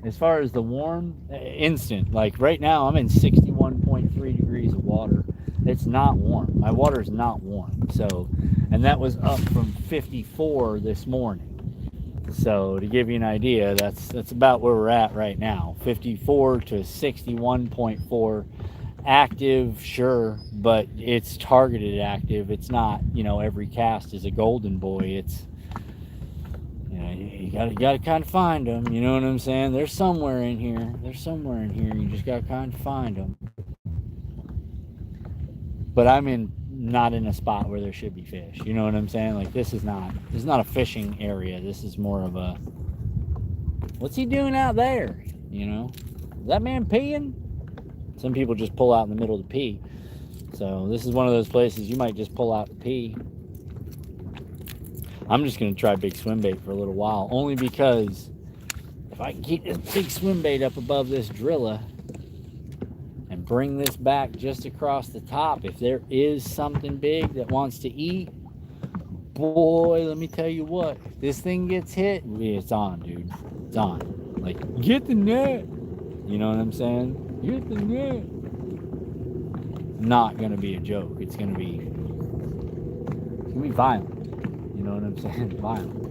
as far as the warm, instant, like right now I'm in 61.3 degrees of water. It's not warm. My water is not warm. So, and that was up from 54 this morning. So to give you an idea, that's about where we're at right now. 54 to 61.4 active, sure, but it's targeted active. It's not, every cast is a golden boy. It's, you gotta kind of find them. You know what I'm saying? They're somewhere in here. You just gotta kind of find them. But I'm not in a spot where there should be fish. You know what I'm saying? Like this is not a fishing area. This is more of a, what's he doing out there? Is that man peeing? Some people just pull out in the middle to pee. So this is one of those places you might just pull out to pee. I'm just going to try big swim bait for a little while, only because if I can keep this big swim bait up above this Drilla and bring this back just across the top, if there is something big that wants to eat, boy, let me tell you what, this thing gets hit, it's on, dude. It's on. Like, get the net. You know what I'm saying? Get the net. Not gonna be a joke. It's gonna be violent. You know what I'm saying? Violent.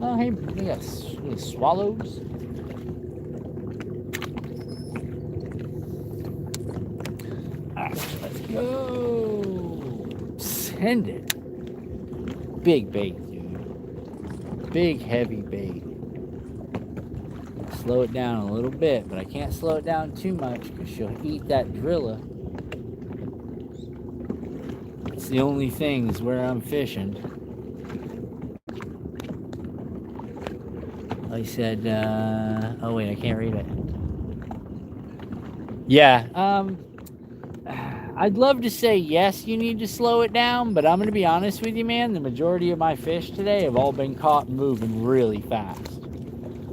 Oh, hey, we got swallows. Alright, let's go. Send it. Big bait, dude. Big, heavy bait. Slow it down a little bit, but I can't slow it down too much because she'll eat that Drilla. It's the only thing is where I'm fishing. I said, oh wait, I can't read it. Yeah, I'd love to say yes, you need to slow it down, but I'm going to be honest with you, man. The majority of my fish today have all been caught moving really fast.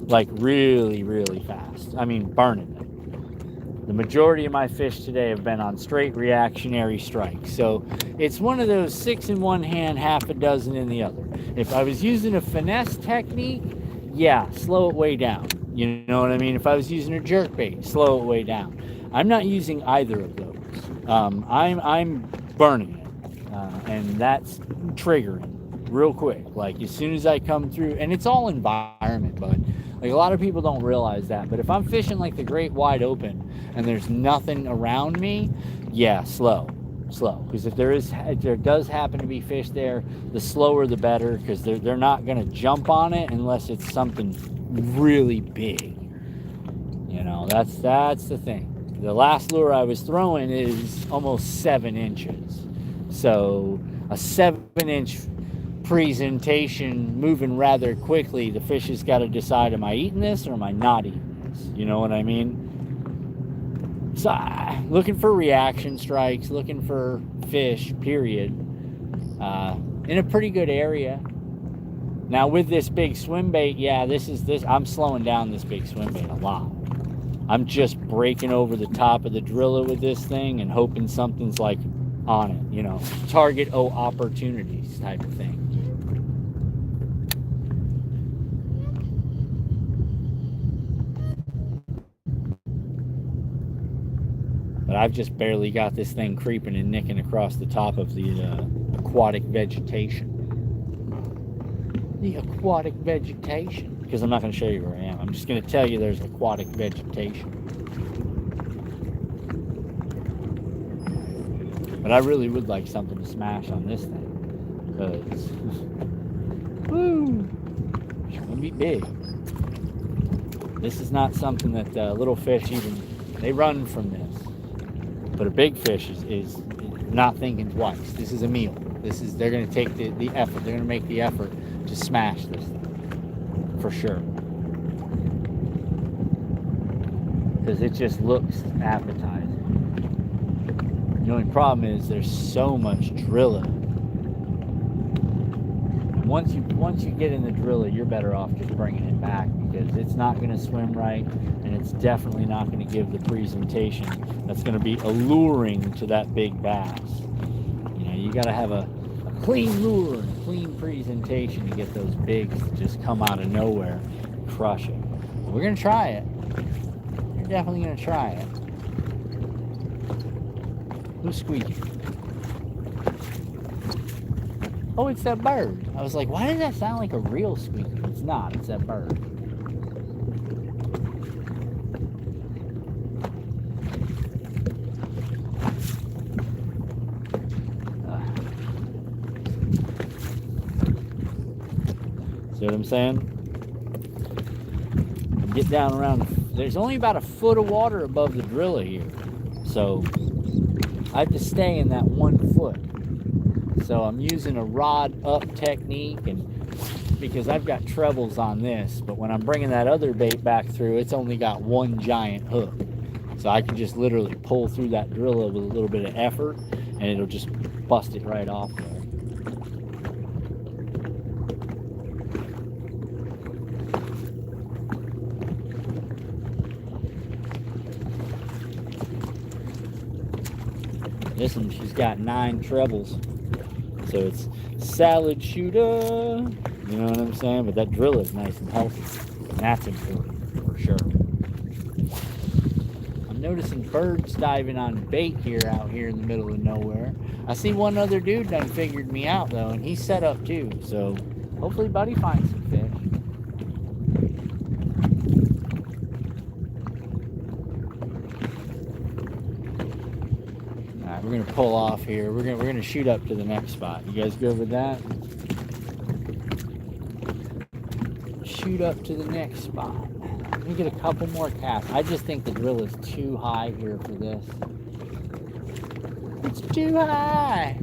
like really, really fast. I mean, burning them. The majority of my fish today have been on straight reactionary strikes. So it's one of those 6 in one hand, half a dozen in the other. If I was using a finesse technique, yeah, slow it way down. You know what I mean? If I was using a jerkbait, slow it way down. I'm not using either of those. I'm burning it, and that's triggering real quick. Like as soon as I come through, and it's all environment, bud. Like a lot of people don't realize that, but if I'm fishing like the great wide open and there's nothing around me, yeah, slow, because if there does happen to be fish there, the slower the better, because they're not going to jump on it unless it's something really big. You know, that's the thing. The last lure I was throwing is almost 7 inches, so a 7-inch presentation moving rather quickly, the fish has got to decide, am I eating this or am I not eating this? You know what I mean? So looking for reaction strikes, looking for fish, period, in a pretty good area. Now with this big swim bait, yeah, I'm slowing down this big swim bait a lot. I'm just breaking over the top of the driller with this thing and hoping something's like on it, you know, target opportunities type of thing. But I've just barely got this thing creeping and nicking across the top of the aquatic vegetation. The aquatic vegetation. Because I'm not going to show you where I am. I'm just going to tell you there's aquatic vegetation. But I really would like something to smash on this thing. Because, woo, it's going to be big. This is not something that little fish even, they run from this. But a big fish is not thinking twice. This is a meal. They're going to take the effort. They're going to make the effort to smash this thing, for sure. Because it just looks appetizing. The only problem is there's so much driller. Once you get in the driller, you're better off just bringing it back, because it's not going to swim right, and it's definitely not going to give the presentation that's going to be alluring to that big bass. You know, you got to have a clean lure and a clean presentation to get those bigs to just come out of nowhere and crush it. But we're going to try it. We're definitely going to try it. Who's squeaking? Oh, it's that bird. I was like, why does that sound like a real squeak? It's not. It's that bird. See what I'm saying? Get down around. There's only about a foot of water above the driller here. So I have to stay in that 1 foot. So I'm using a rod up technique, and because I've got trebles on this, but when I'm bringing that other bait back through, it's only got 1 giant hook. So I can just literally pull through that driller with a little bit of effort, and it'll just bust it right off there. This one, she's got 9 trebles. So it's salad shooter, you know what I'm saying? But that drill is nice and healthy, and that's important for sure. I'm noticing birds diving on bait out here in the middle of nowhere. I see one other dude done figured me out though, and he's set up too. So hopefully Buddy finds some fish. We're gonna pull off here. We're gonna shoot up to the next spot. You guys good with that? Shoot up to the next spot. Let me get a couple more casts. I just think the drill is too high here for this. It's too high.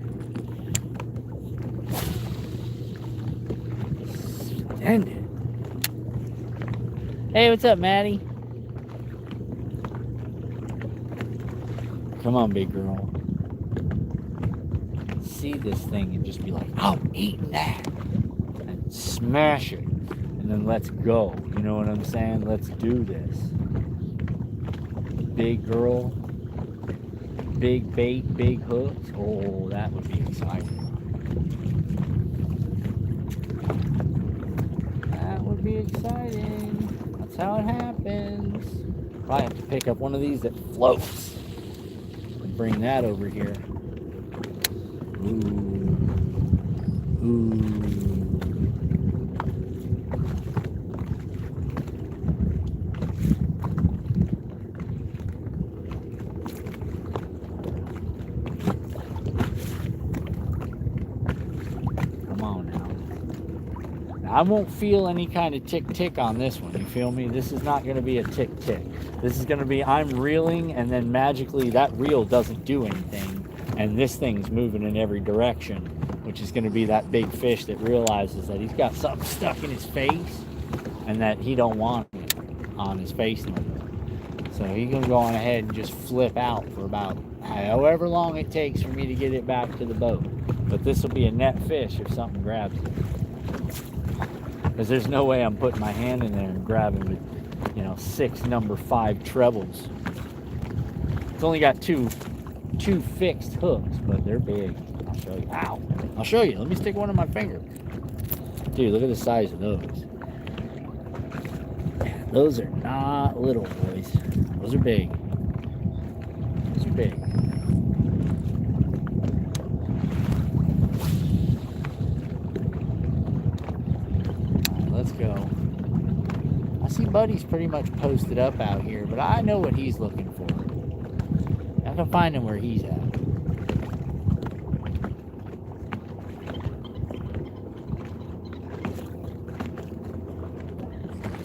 Stand it. Hey, what's up, Maddie? Come on, big girl. See this thing and just be like, I'm eating that, and smash it. And and then let's go. You know what I'm saying? Let's do this. Big girl, big bait, big hooks. Oh, that would be exciting. That would be exciting. That's how it happens. I have to pick up one of these that floats and bring that over here. Ooh. Ooh. Come on now. I won't feel any kind of tick on this one. You feel me? This is not going to be a tick. This is going to be I'm reeling, and then magically that reel doesn't do anything, and this thing's moving in every direction, which is going to be that big fish that realizes that he's got something stuck in his face and that he don't want it on his face no more. So he's going to go on ahead and just flip out for about however long it takes for me to get it back to the boat. But this will be a net fish if something grabs it. Because there's no way I'm putting my hand in there and grabbing with, 6 number 5 trebles. It's only got two fixed hooks, but they're big. I'll show you. Ow! I'll show you. Let me stick one in my finger. Dude, look at the size of those. Those are not little, boys. Those are big. Those are big. Alright, let's go. I see Buddy's pretty much posted up out here, but I know what he's looking for. I can find him where he's at.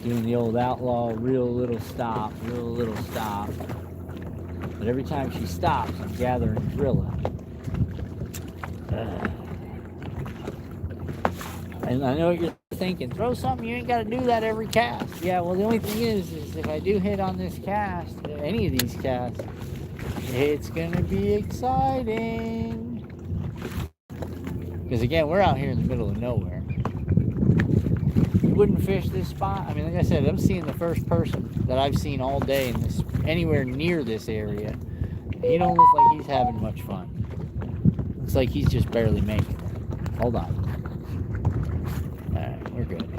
Doing the old outlaw, real little stop. But every time she stops, I'm gathering Drilla. And I know what you're thinking, throw something, you ain't got to do that every cast. Yeah, well, the only thing is if I do hit on this cast, any of these casts, it's going to be exciting. Because again, we're out here in the middle of nowhere. You wouldn't fish this spot. I mean, like I said, I'm seeing the first person that I've seen all day in this, anywhere near this area. He don't look like he's having much fun. Looks like he's just barely making it. Hold on. Alright, we're good.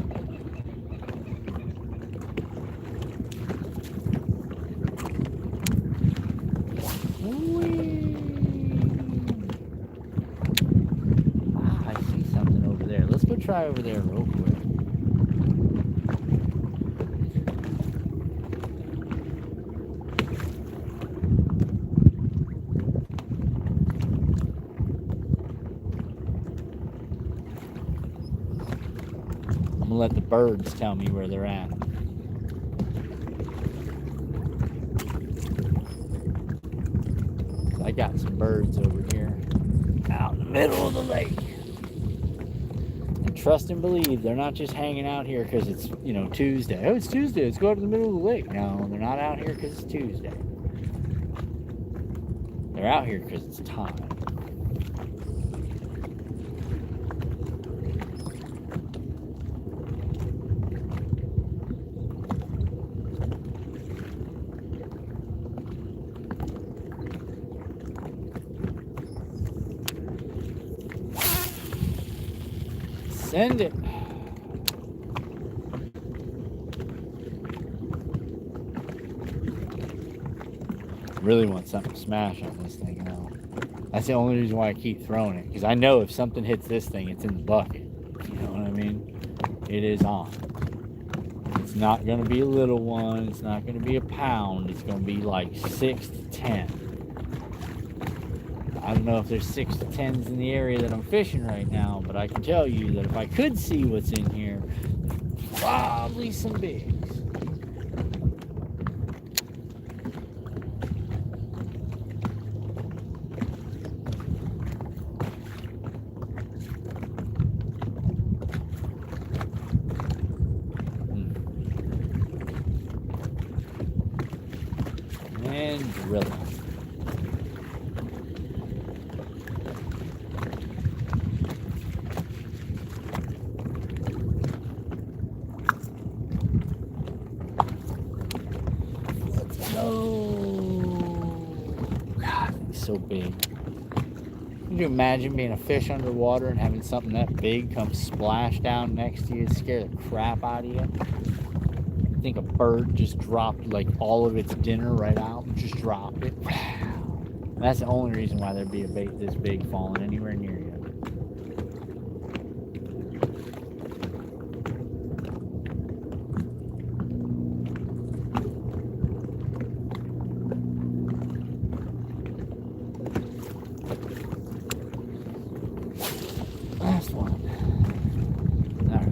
Ah, I see something over there. Let's go try over there real quick. Let the birds tell me where they're at. I got some birds over here out in the middle of the lake. And trust and believe, they're not just hanging out here because it's, Tuesday. Oh, it's Tuesday. Let's go out to the middle of the lake. No, they're not out here because it's Tuesday. They're out here because it's time. Send it. Really want something to smash on this thing now. That's the only reason why I keep throwing it. Because I know if something hits this thing, it's in the bucket. You know what I mean? It is on. It's not going to be a little one. It's not going to be a pound. It's going to be like 6 to 10. I don't know if there's 6 to 10s in the area that I'm fishing right now, but I can tell you that if I could see what's in here, probably some bigs. And drill it. Oh, God, he's so big. Can you imagine being a fish underwater and having something that big come splash down next to you and scare the crap out of you? You think a bird just dropped like all of its dinner right out and just dropped it? That's the only reason why there'd be a bait this big falling anywhere near you. Last one. All right.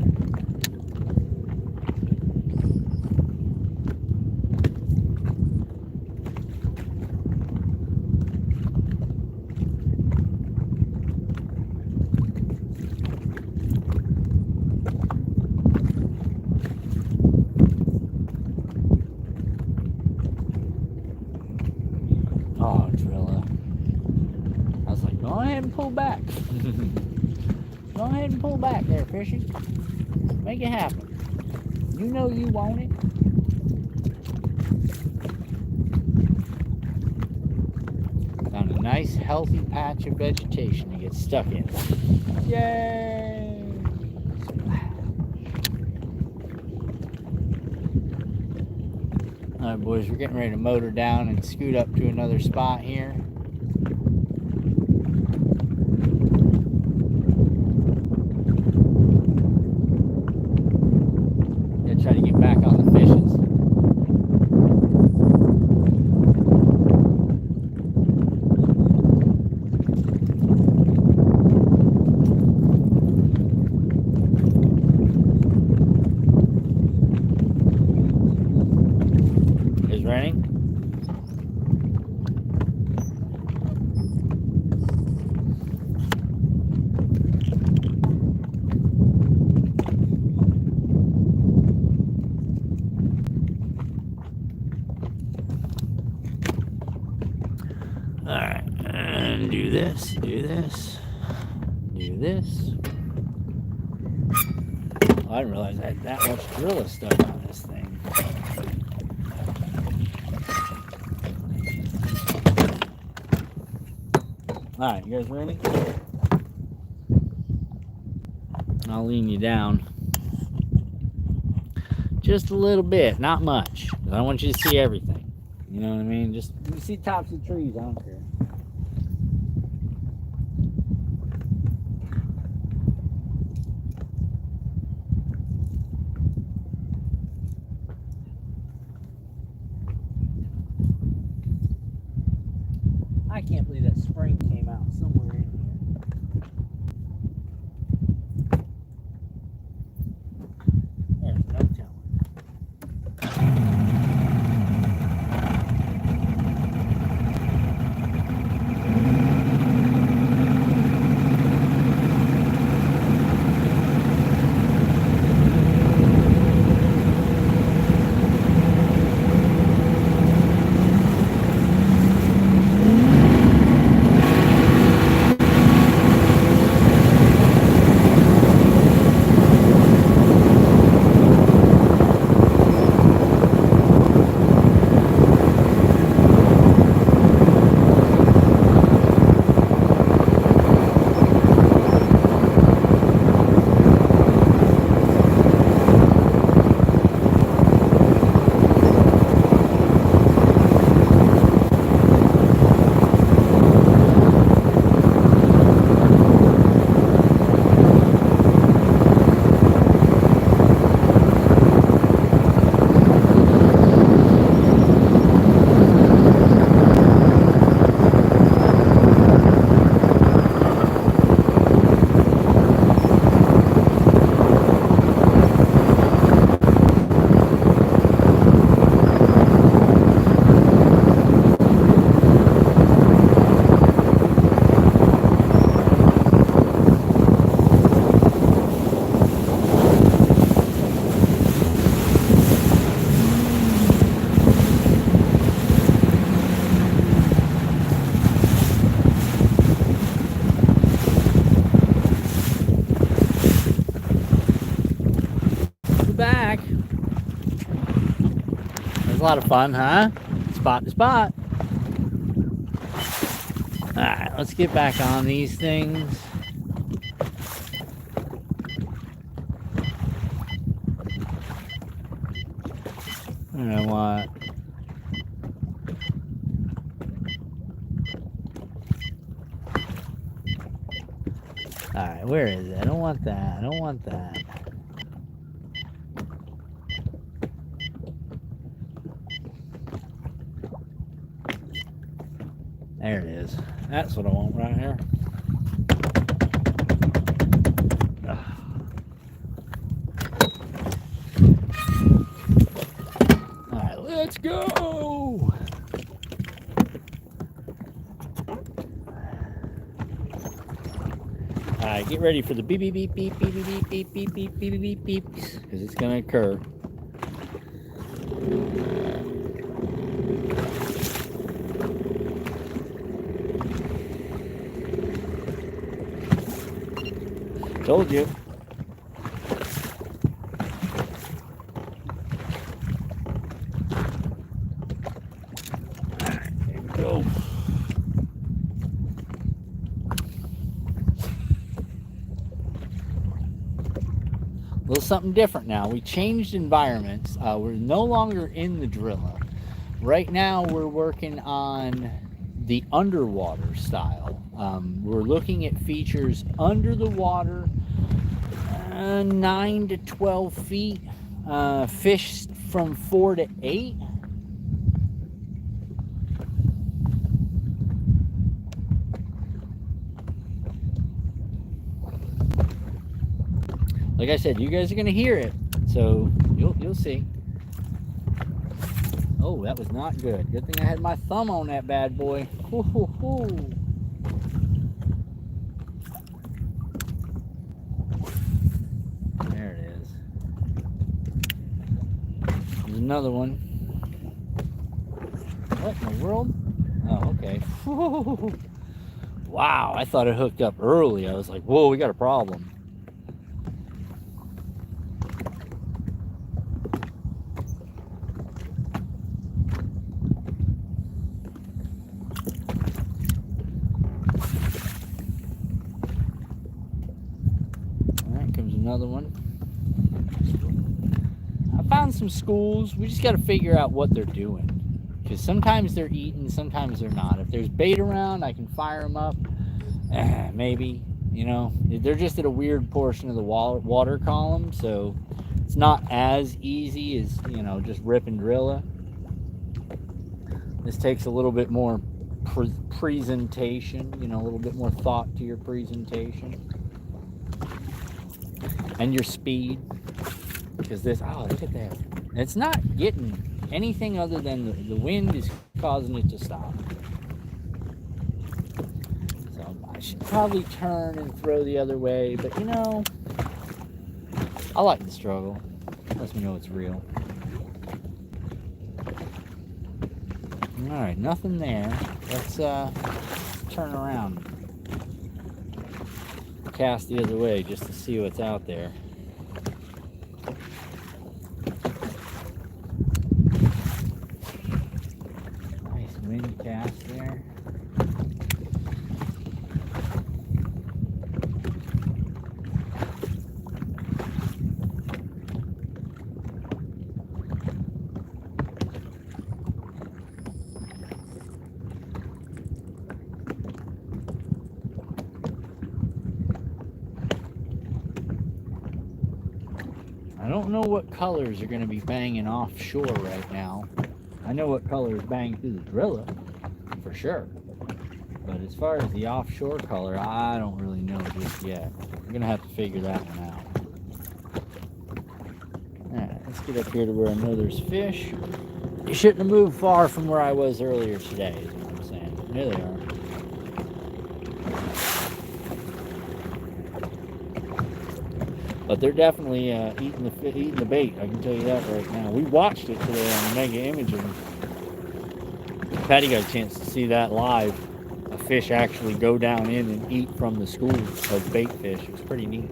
Oh, Drilla. I was like, go ahead and pull back. Go ahead and pull back there, fishy. Make it happen. You know you want it. Found a nice, healthy patch of vegetation to get stuck in. Yay! All right, boys, we're getting ready to motor down and scoot up to another spot here. Try to get back on the fishes. It's raining. Alright, and do this, do this, do this. Oh, I didn't realize I had that much Drilla stuff on this thing. Alright, you guys ready? I'll lean you down. Just a little bit, not much. I don't want you to see everything. You know what I mean? Just, you see tops of trees, I don't care. I can't believe that spring came out somewhere in here. There's no telling. Back. It was a lot of fun, huh? It's spot to spot. Alright, let's get back on these things. You know what? Alright, where is it? I don't want that. I don't want that. There it is. That's what I want right here. Alright, let's go! Alright, get ready for the beep beep beep beep beep beep beep beep beep beep beep beep because it's gonna occur. Told you. Alright, there we go. A little something different now. We changed environments. We're no longer in the Drilla. Right now we're working on the underwater style. We're looking at features under the water, 9 to 12 feet, fish from 4 to 8. Like I said, you guys are gonna hear it, so you'll see. Oh, that was not good. Good thing I had my thumb on that bad boy. Hoo, hoo, hoo. There it is. There's another one. What in the world? Oh, okay. Wow, I thought it hooked up early. I was like, whoa, we got a problem. Another one. I found some schools. We just got to figure out what they're doing, because sometimes they're eating, sometimes they're not. If there's bait around, I can fire them up. Maybe, you know, they're just at a weird portion of the water column, so it's not as easy as, you know, just ripping Drilla. This takes a little bit more presentation, you know, a little bit more thought to your presentation. And your speed, because this, oh, look at that. It's not getting anything other than the wind is causing it to stop. So I should probably turn and throw the other way, but you know, I like the struggle. It lets me know it's real. All right, nothing there. Let's turn around. Cast the other way just to see what's out there. Nice wind cast there. I don't know what colors are going to be banging offshore right now. I know what colors bang through the Drilla, for sure. But as far as the offshore color, I don't really know just yet. We're going to have to figure that one out. Alright, let's get up here to where I know there's fish. You shouldn't have moved far from where I was earlier today, is what I'm saying. There they are. But they're definitely eating the bait, I can tell you that right now. We watched it today on Mega Imaging. Patty got a chance to see that live. A fish actually go down in and eat from the school of bait fish. It was pretty neat.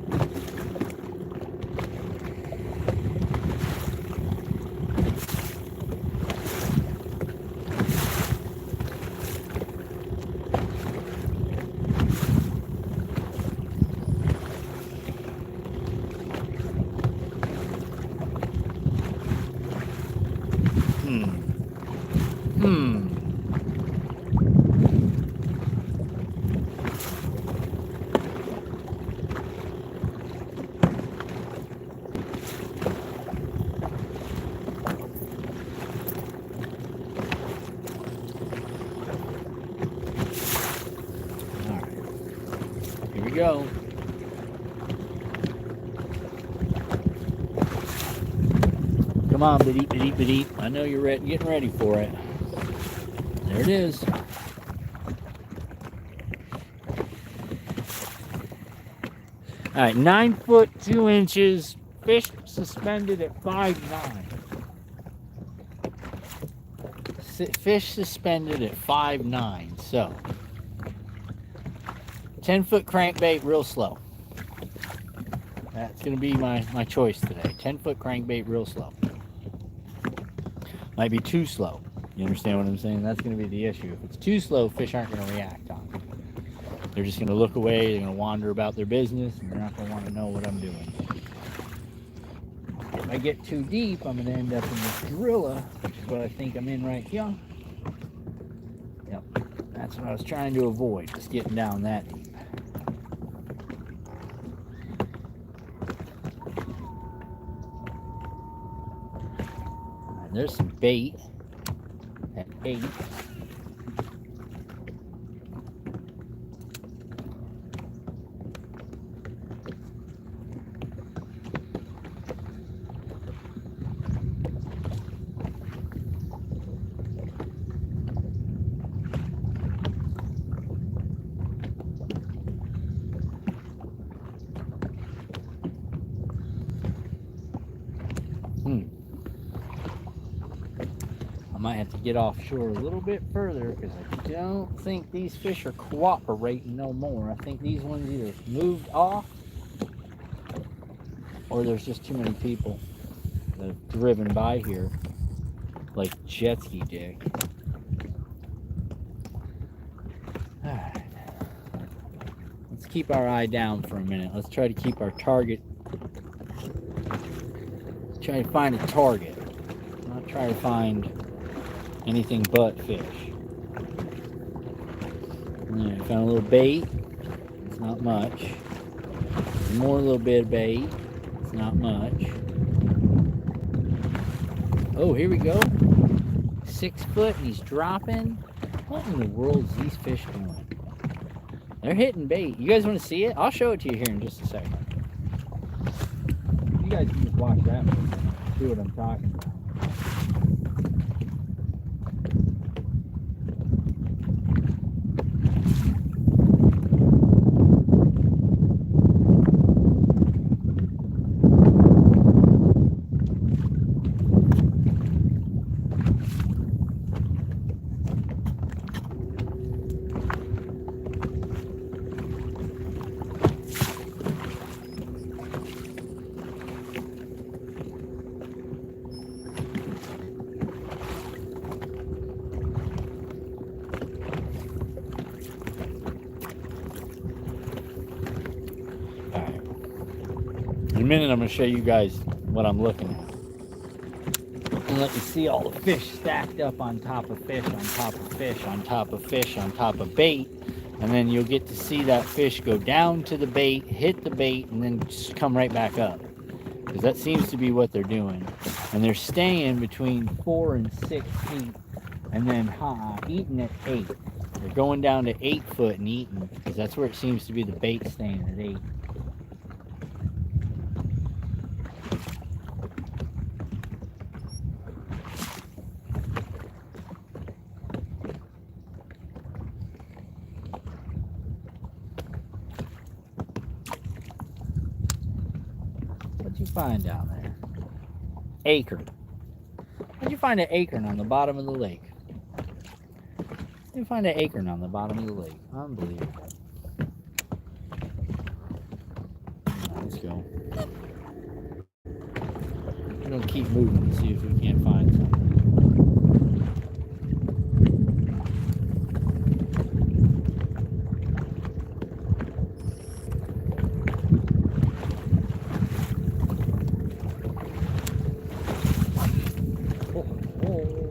Here we go. Come on, beep, beep, beep. I know you're getting ready for it. There it is. All right, 9 foot 2 inches. Fish suspended at 5'9". Fish suspended at 5'9". So 10-foot crankbait, real slow. That's going to be my choice today. 10-foot crankbait, real slow. Might be too slow. You understand what I'm saying? That's going to be the issue. If it's too slow, fish aren't going to react on it. They're just going to look away. They're going to wander about their business, and they're not going to want to know what I'm doing. If I get too deep, I'm going to end up in this gorilla, which is what I think I'm in right here. Yep, that's what I was trying to avoid, just getting down that deep. There's some bait at 8. I might have to get offshore a little bit further because I don't think these fish are cooperating no more. I think these ones either moved off or there's just too many people that have driven by here like jet ski Dick. Alright. Let's keep our eye down for a minute. Let's try to keep our target. Let's try to find a target. Not try to find anything but fish. Yeah, found a little bait. It's not much. More little bit of bait. It's not much. Oh, here we go. 6 foot and he's dropping. What in the world is these fish doing? They're hitting bait. You guys want to see it? I'll show it to you here in just a second. You guys can just watch that one. See what I'm talking about. In a minute, I'm going to show you guys what I'm looking at. And let you see all the fish stacked up on top of fish, on top of fish, on top of fish, on top of bait. And then you'll get to see that fish go down to the bait, hit the bait, and then just come right back up. Because that seems to be what they're doing. And they're staying between 4 and 6 feet. And then eating at 8. They're going down to 8 foot and eating. Because that's where it seems to be the bait staying at 8. What'd you find down there? Acorn. What'd you find an acorn on the bottom of the lake? You find an acorn on the bottom of the lake. Unbelievable. Let's go. We're gonna keep moving and see if we can't find something. hole.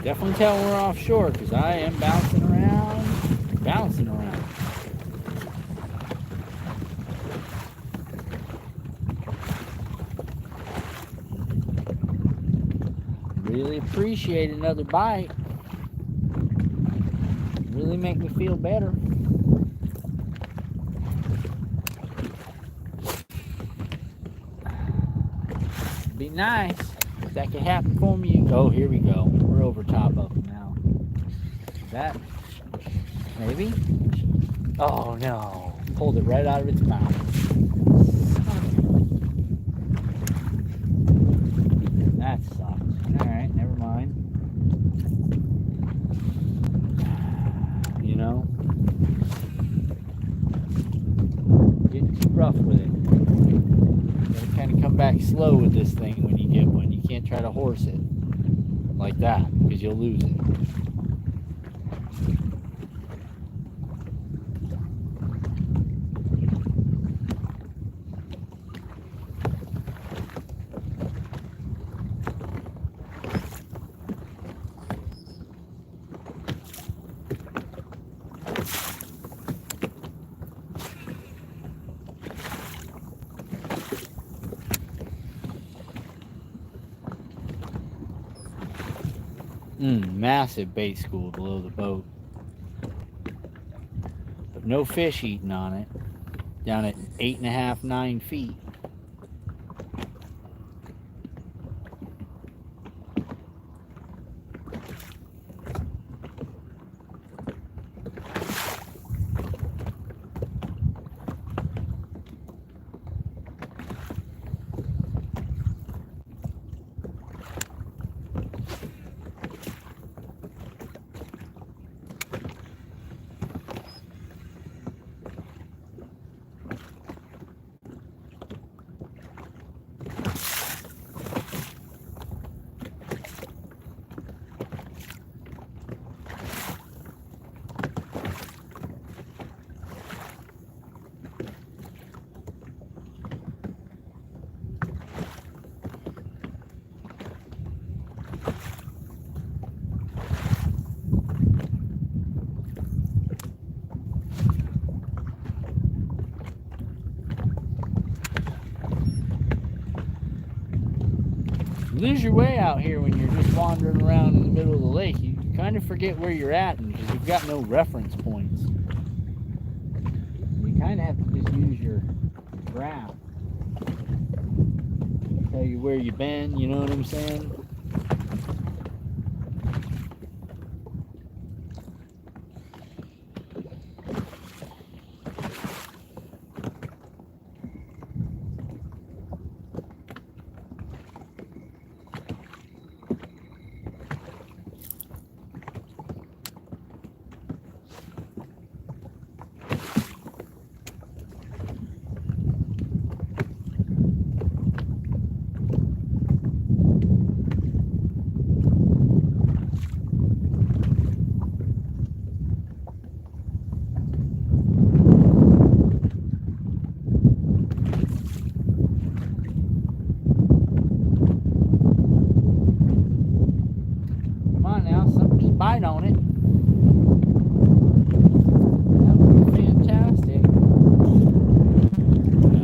Definitely tell when we're offshore because I am bouncing around, bouncing around. Really appreciate another bite. Really make me feel better. Be nice if that could happen for me. Oh, here we go. We're over top of them now. Is that maybe? Oh no! Pulled it right out of its mouth. That sucks. All right, never mind. You know, getting too rough with it. Gotta kind of come back slow with this thing when you get one. You can't try to horse it like that because you'll lose it. Massive bait school below the boat. But no fish eating on it. Down at 8.5, 9 feet. You lose your way out here when you're just wandering around in the middle of the lake. You kind of forget where you're at because you've got no reference points. You kind of have to just use your graph. Tell you where you've been, you know what I'm saying? Bite on it. That would be fantastic.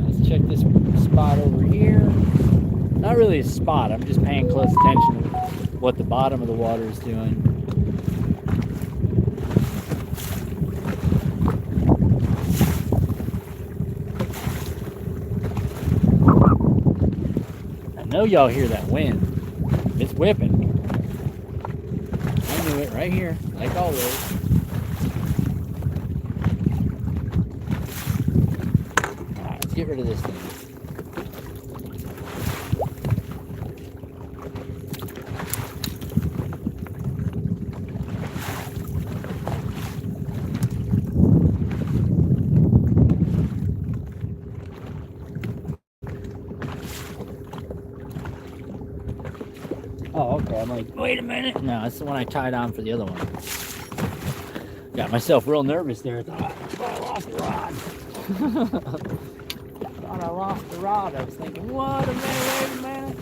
Let's check this spot over here. Not really a spot, I'm just paying close attention to what the bottom of the water is doing. I know y'all hear that wind. It's whipping. I knew it right here, like always. Alright, let's get rid of this thing. Yeah, I'm like, wait a minute. No, that's the one I tied on for the other one. Got myself real nervous there. I thought I lost the rod. Thought I lost the rod. I was thinking, what a minute, wait a minute.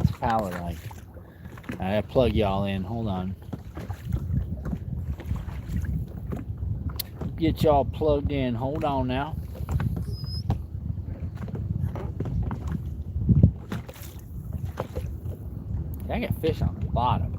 It's power light. I gotta plug y'all in. Hold on. Get y'all plugged in. Hold on now. I got fish on the bottom.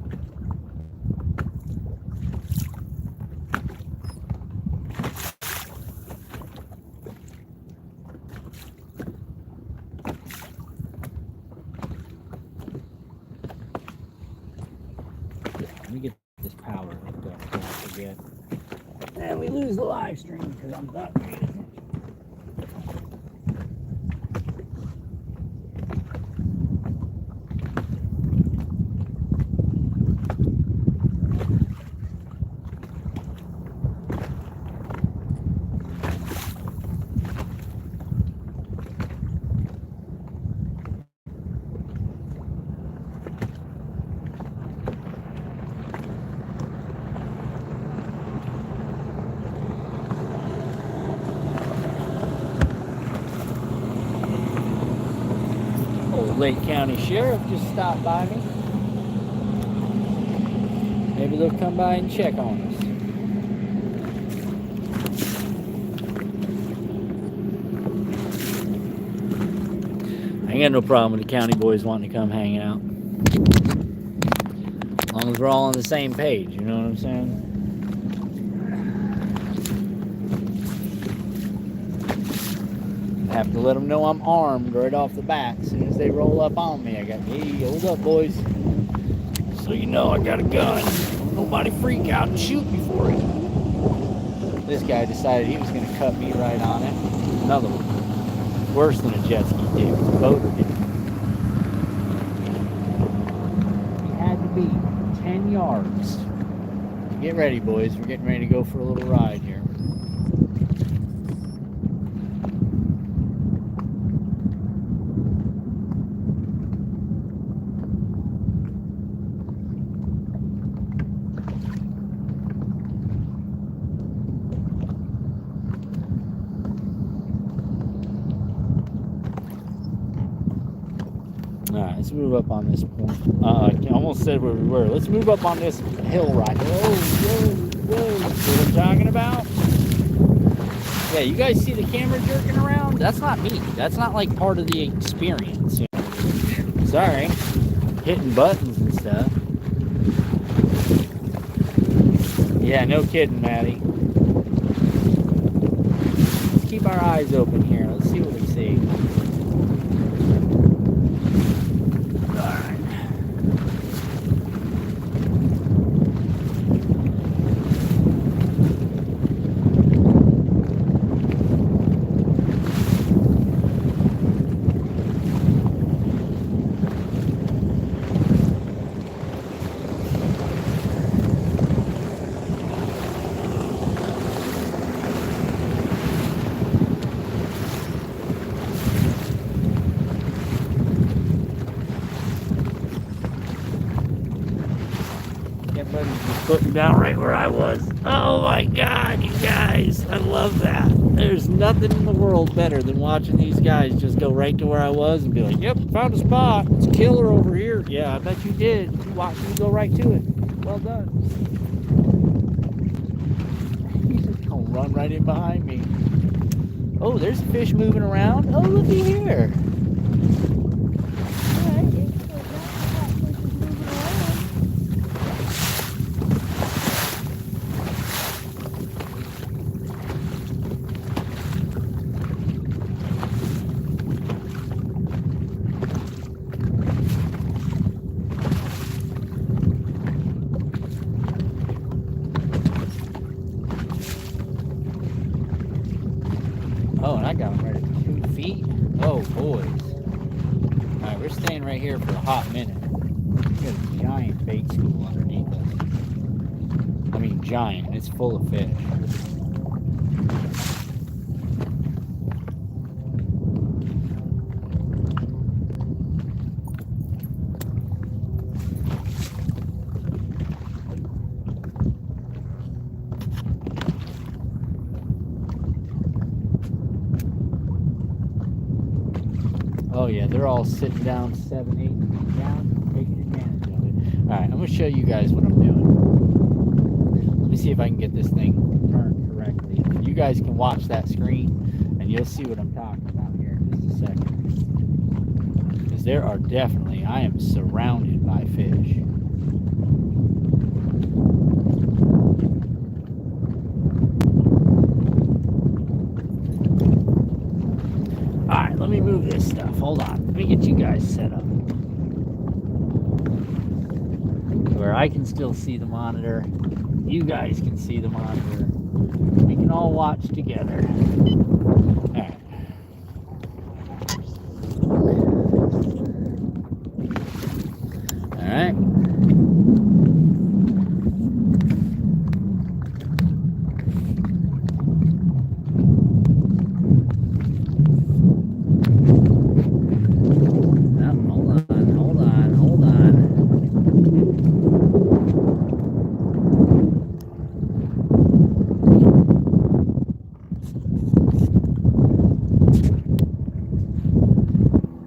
Let me get this power hooked up before I forget. And we lose the live stream because I'm not paying attention. Lake County Sheriff just stopped by me. Maybe they'll come by and check on us. I ain't got no problem with the county boys wanting to come hang out. As long as we're all on the same page, you know what I'm saying? Have to let them know I'm armed right off the bat. As soon as they roll up on me, I got, hey, hold up, boys. So you know I got a gun. Nobody freak out and shoot me for it. This guy decided he was going to cut me right on it. Another one. Worse than a jet ski did. It was a boat did. He had to be 10 yards. Get ready, boys. We're getting ready to go for a little ride here. Alright, let's move up on this point. I almost said where we were. Let's move up on this hill right. Whoa, whoa, whoa. See what I'm talking about? Yeah, you guys see the camera jerking around? That's not me. That's not like part of the experience. You know? Sorry. Hitting buttons and stuff. Yeah, no kidding, Maddie. Let's keep our eyes open here. Let's see what we see. Putting down right where I was. Oh my God, you guys. I love that. There's nothing in the world better than watching these guys just go right to where I was and be like, yep, found a spot. It's a killer over here. Yeah, I bet you did. You watched me go right to it. Well done. He's just gonna run right in behind me. Oh, there's a fish moving around. Oh, looky here. feet? Oh, boys. All right, we're staying right here for a hot minute. We got a giant bait school underneath us. I mean, giant. It's full of fish. Oh yeah, they're all sitting down 7, 8 feet down, taking advantage of it. All right, I'm gonna show you guys what I'm doing. Let me see if I can get this thing turned correctly. You guys can watch that screen and you'll see what I'm talking about here in just a second. Because there are definitely, I am surrounded by fish. Alright, let me move this stuff. Hold on. Let me get you guys set up. Where I can still see the monitor. You guys can see the monitor. We can all watch together. Alright. Alright.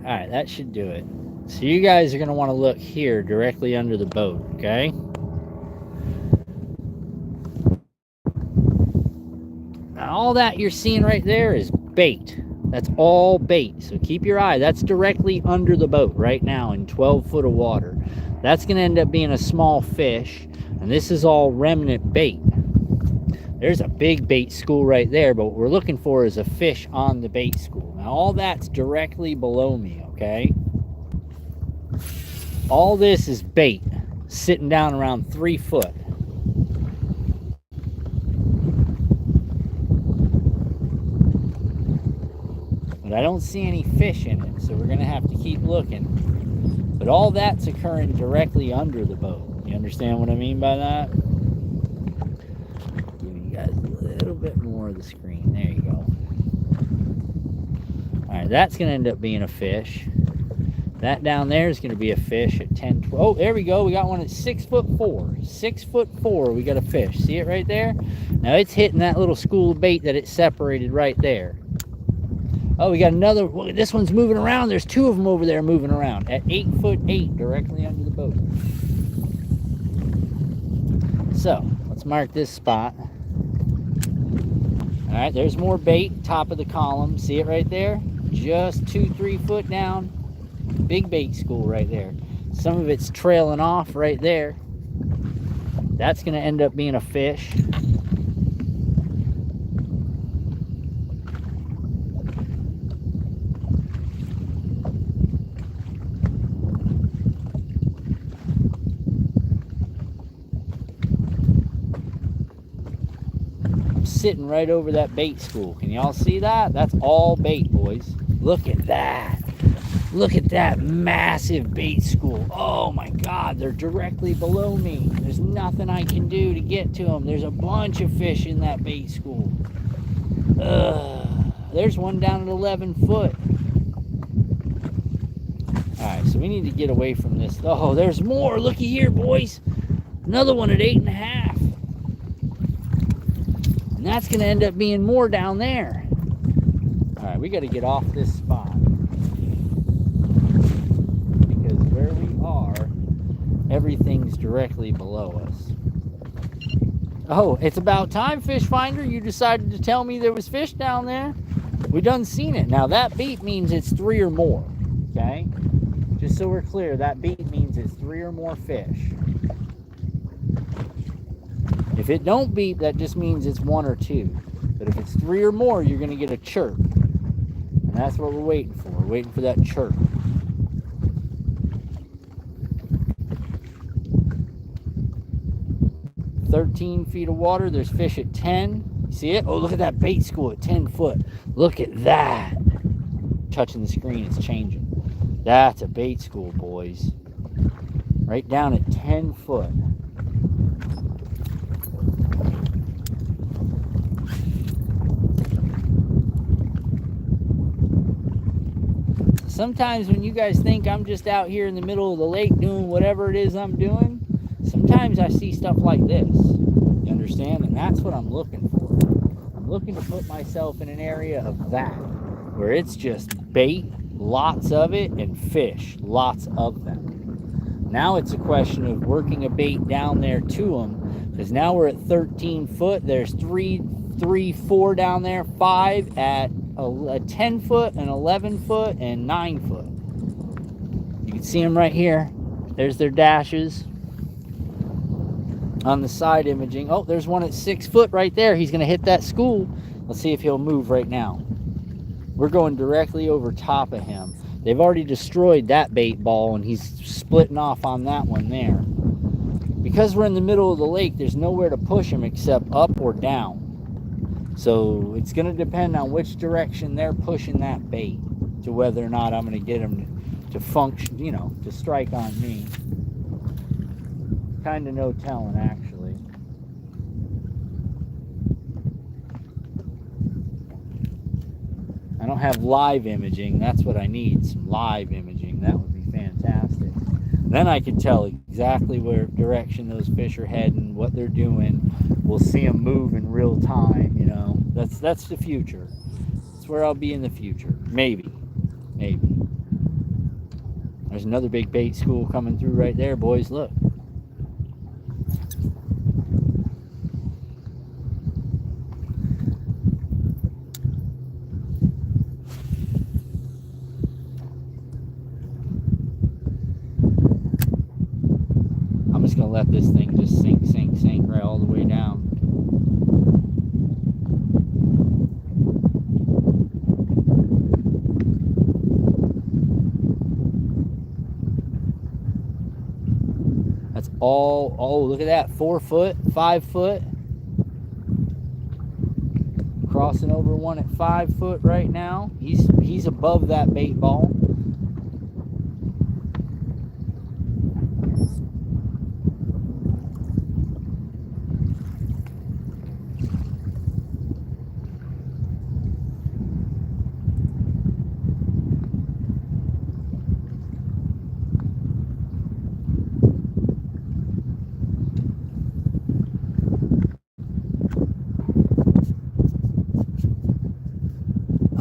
Alright, that should do it. So you guys are going to want to look here directly under the boat, okay? Now all that you're seeing right there is bait. That's all bait. So keep your eye. That's directly under the boat right now in 12 foot of water. That's going to end up being a small fish. And this is all remnant bait. There's a big bait school right there, but what we're looking for is a fish on the bait school. Now all that's directly below me, okay? All this is bait sitting down around 3 foot. But I don't see any fish in it, so we're gonna have to keep looking. But all that's occurring directly under the boat. You understand what I mean by that? Give you guys a little bit more of the screen. There you go. Alright, that's gonna end up being a fish. That down there is going to be a fish at 10, 12. Oh, there we go. We got one at 6'4". 6'4", we got a fish. See it right there? Now it's hitting that little school of bait that it separated right there. Oh, we got another. Well, this one's moving around. There's 2 of them over there moving around at 8'8", directly under the boat. So let's mark this spot. All right, there's more bait, top of the column. See it right there? Just 2-3 foot down. Big bait school right there. Some of it's trailing off right there. That's going to end up being a fish. I'm sitting right over that bait school. Can y'all see that? That's all bait, boys. Look at that. Look at that massive bait school. Oh my God, they're directly below me. There's nothing I can do to get to them. There's a bunch of fish in that bait school. There's one down at 11 foot. All right, so we need to get away from this. Oh, there's more. Looky here, boys. Another one at 8.5. And that's gonna end up being more down there. All right, we gotta get off this spot. Everything's directly below us. Oh, it's about time, fish finder. You decided to tell me there was fish down there. We done seen it. Now that beep means it's 3 or more. Okay? Just so we're clear, that beep means it's 3 or more fish. If it don't beep, that just means it's 1 or 2. But if it's 3 or more, you're gonna get a chirp. And that's what we're waiting for. We're waiting for that chirp. 13 feet of water. There's fish at 10. See it? Oh, look at that bait school at 10 foot. Look at that. touching the screen, it's changing. That's a bait school, boys. Right down at 10 foot. Sometimes when you guys think I'm just out here in the middle of the lake doing whatever it is I'm doing, sometimes I see stuff like this. You understand? And that's what I'm looking for. I'm looking to put myself in an area of that, where it's just bait, lots of it, and fish, lots of them. Now it's a question of working a bait down there to them, because now we're at 13 foot. There's 4 down there, 5 at a 10 foot, an 11 foot, and 9 foot. You can see them right here. There's their dashes on the side imaging. Oh, there's one at 6 foot right there. He's going to hit that school. Let's see if he'll move right now. We're going directly over top of him. They've already destroyed that bait ball, and he's splitting off on that one there. Because we're in the middle of the lake, there's nowhere to push him except up or down. So it's going to depend on which direction they're pushing that bait to whether or not I'm going to get him to function, you know, to strike on me. Kind of no telling, actually. I don't have live imaging. That's what I need, some live imaging. That would be fantastic. Then I can tell exactly where direction those fish are heading, what they're doing. We'll see them move in real time, you know. That's the future. That's where I'll be in the future. Maybe. There's another big bait school coming through right there, boys. Look. I'm just going to let this thing just sink right all the way down. That's all. Oh, look at that. 4 foot, 5 foot. Crossing over one at 5 foot right now. He's above that bait ball.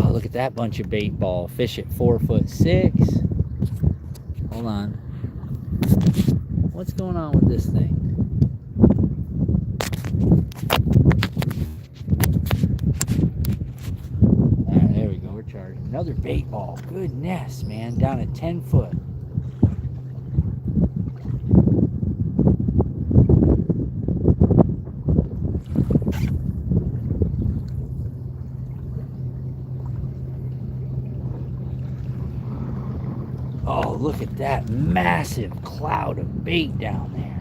Look at that bunch of bait ball. Fish at 4'6". Hold on. What's going on with this thing? Alright, there we go. We're charging. Another bait ball. Goodness, man. Down at 10 foot. Oh, look at that massive cloud of bait down there.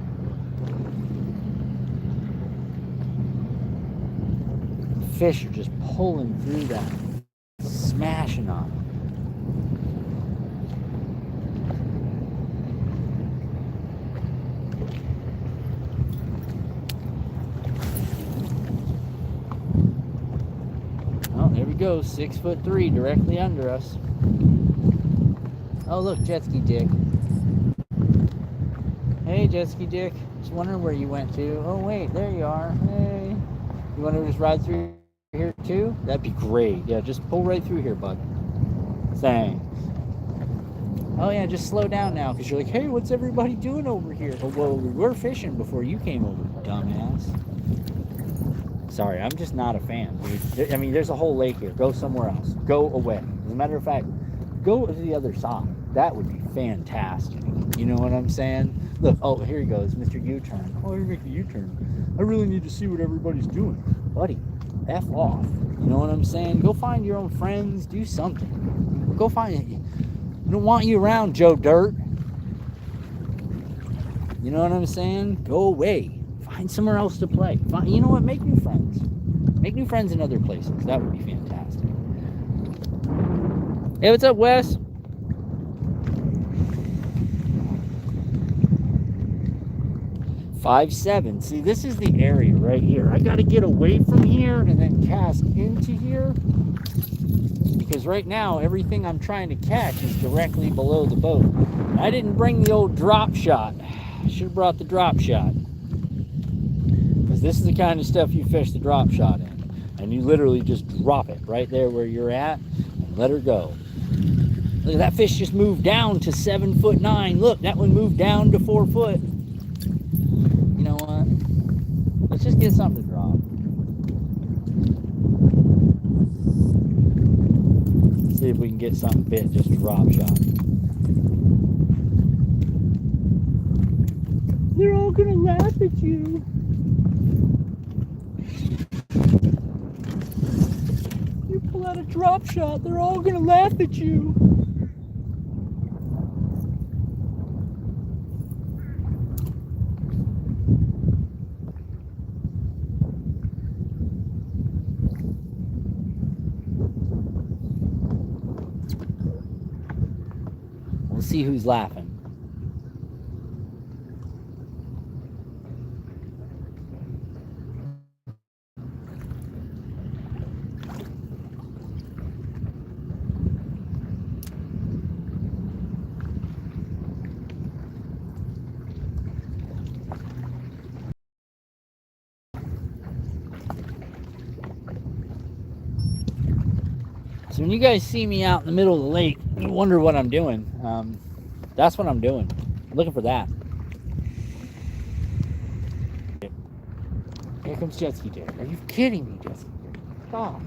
The fish are just pulling through that, smashing on it. Oh, there we go, 6'3", directly under us. Oh, look, Jet Ski Dick. Hey, Jet Ski Dick. Just wondering where you went to. Oh, wait, there you are. Hey. You want to just ride through here, too? That'd be great. Yeah, just pull right through here, bud. Thanks. Oh, yeah, just slow down now, because you're like, hey, what's everybody doing over here? Oh, well, we were fishing before you came over, dumbass. Sorry, I'm just not a fan, dude. I mean, there's a whole lake here. Go somewhere else. Go away. As a matter of fact, go to the other side. That would be fantastic. You know what I'm saying? Look, oh, here he goes, Mr. U-turn. Oh, you're making a U-turn. I really need to see what everybody's doing. Buddy, F off. You know what I'm saying? Go find your own friends. Do something. Go find it. I don't want you around, Joe Dirt. You know what I'm saying? Go away. Find somewhere else to play. You know what? Make new friends. Make new friends in other places. That would be fantastic. Hey, what's up, Wes? Five seven. See, this is the area right here. I got to get away from here and then cast into here, because right now everything I'm trying to catch is directly below the boat. I didn't bring the old drop shot. I should have brought the drop shot, because this is the kind of stuff you fish the drop shot in, and you literally just drop it right there where you're at and let her go. Look, that fish just moved down to 7'9". Look, that one moved down to 4 foot. You know what? Let's just get something to drop. See if we can get something bit, just a drop shot. They're all gonna laugh at you. You pull out a drop shot, they're all gonna laugh at you. We'll see who's laughing. So when you guys see me out in the middle of the lake, you wonder what I'm doing. That's what I'm doing. I'm looking for that. Here comes Jet Ski Dick. Are you kidding me, Jet Ski Dick? Stop.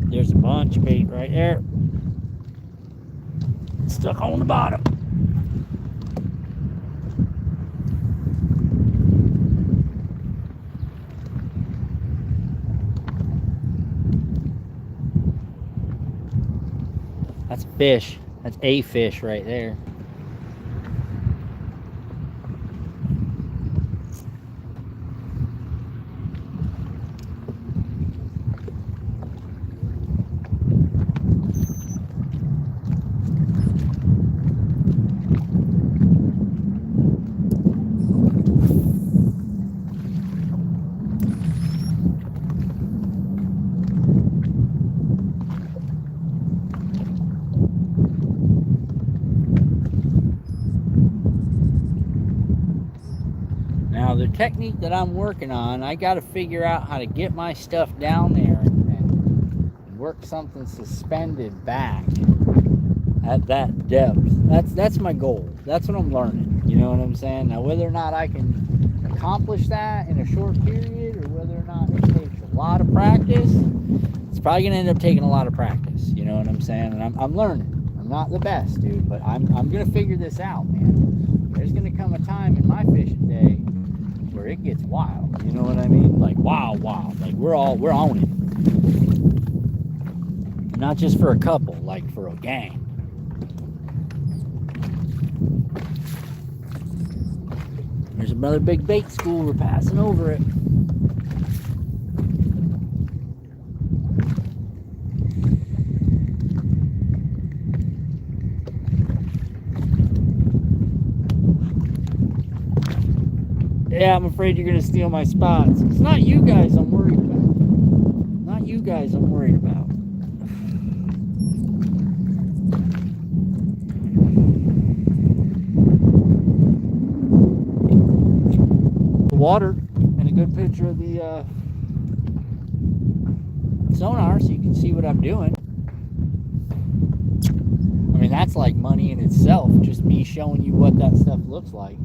There's a bunch of bait right there. Stuck on the bottom. That's a fish. That's a fish right there. Now the technique that I'm working on, I got to figure out how to get my stuff down there and work something suspended back at that depth. That's my goal. That's what I'm learning. You know what I'm saying? Now whether or not I can accomplish that in a short period, or whether or not it takes a lot of practice, it's probably gonna end up taking a lot of practice. You know what I'm saying? And I'm learning. I'm not the best, dude, but I'm gonna figure this out, man. There's gonna come a time in my fishing day where it gets wild. You know what I mean? Like wild. Like we're on it. Not just for a couple, like for a gang. There's another big bait school. We're passing over it. Yeah, I'm afraid you're gonna steal my spots. It's not you guys I'm worried about. Not you guys I'm worried about. The water and a good picture of the sonar so you can see what I'm doing. I mean, that's like money in itself, just me showing you what that stuff looks like.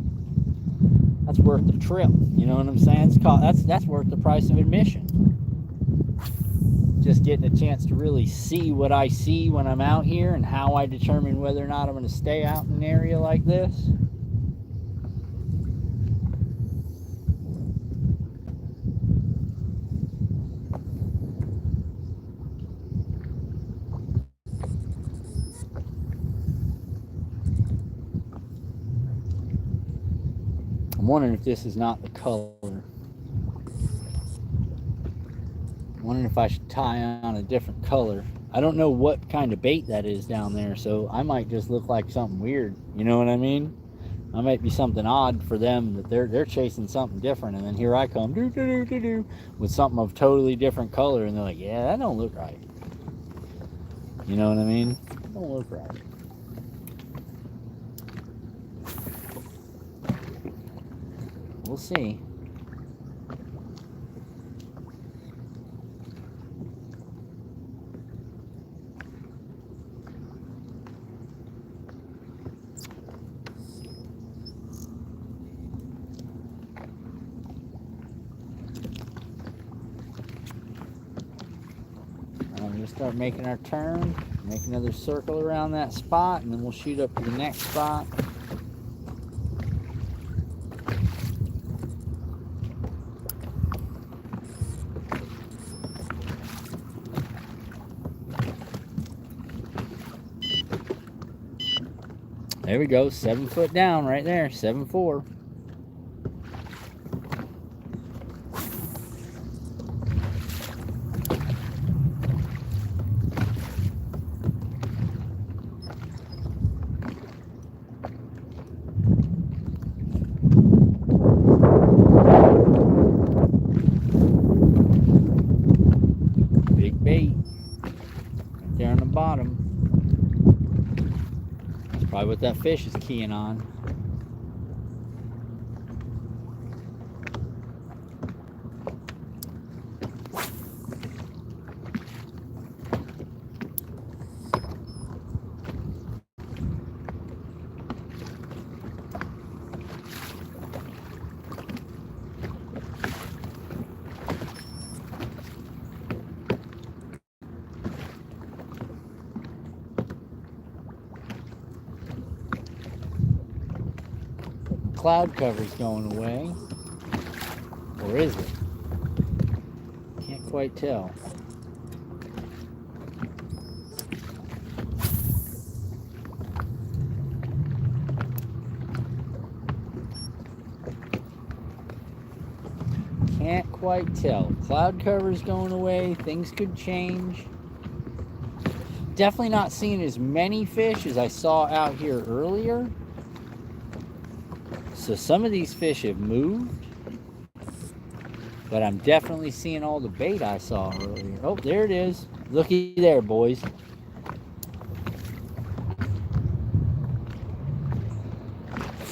That's worth the trip. You know what I'm saying? That's worth the price of admission. just getting a chance to really see what I see when I'm out here and how I determine whether or not I'm going to stay out in an area like this. I'm wondering if this is not the color. I'm wondering if I should tie on a different color. I don't know what kind of bait that is down there, so I might just look like something weird. You know what I mean? I might be something odd for them, that they're chasing something different, and then here I come with something of totally different color, and they're like, yeah, that don't look right. You know what I mean? That don't look right. We'll see. We'll start making our turn, make another circle around that spot, and then we'll shoot up to the next spot. There we go, 7 foot down right there, 7-4. Big bait right there on the bottom. That's probably what that fish is keying on. Cloud cover's going away, or is it? Can't quite tell. Can't quite tell. Cloud cover's going away. Things could change. Definitely not seeing as many fish as I saw out here earlier. So some of these fish have moved, but I'm definitely seeing all the bait I saw earlier. Oh, there it is. Looky there, boys.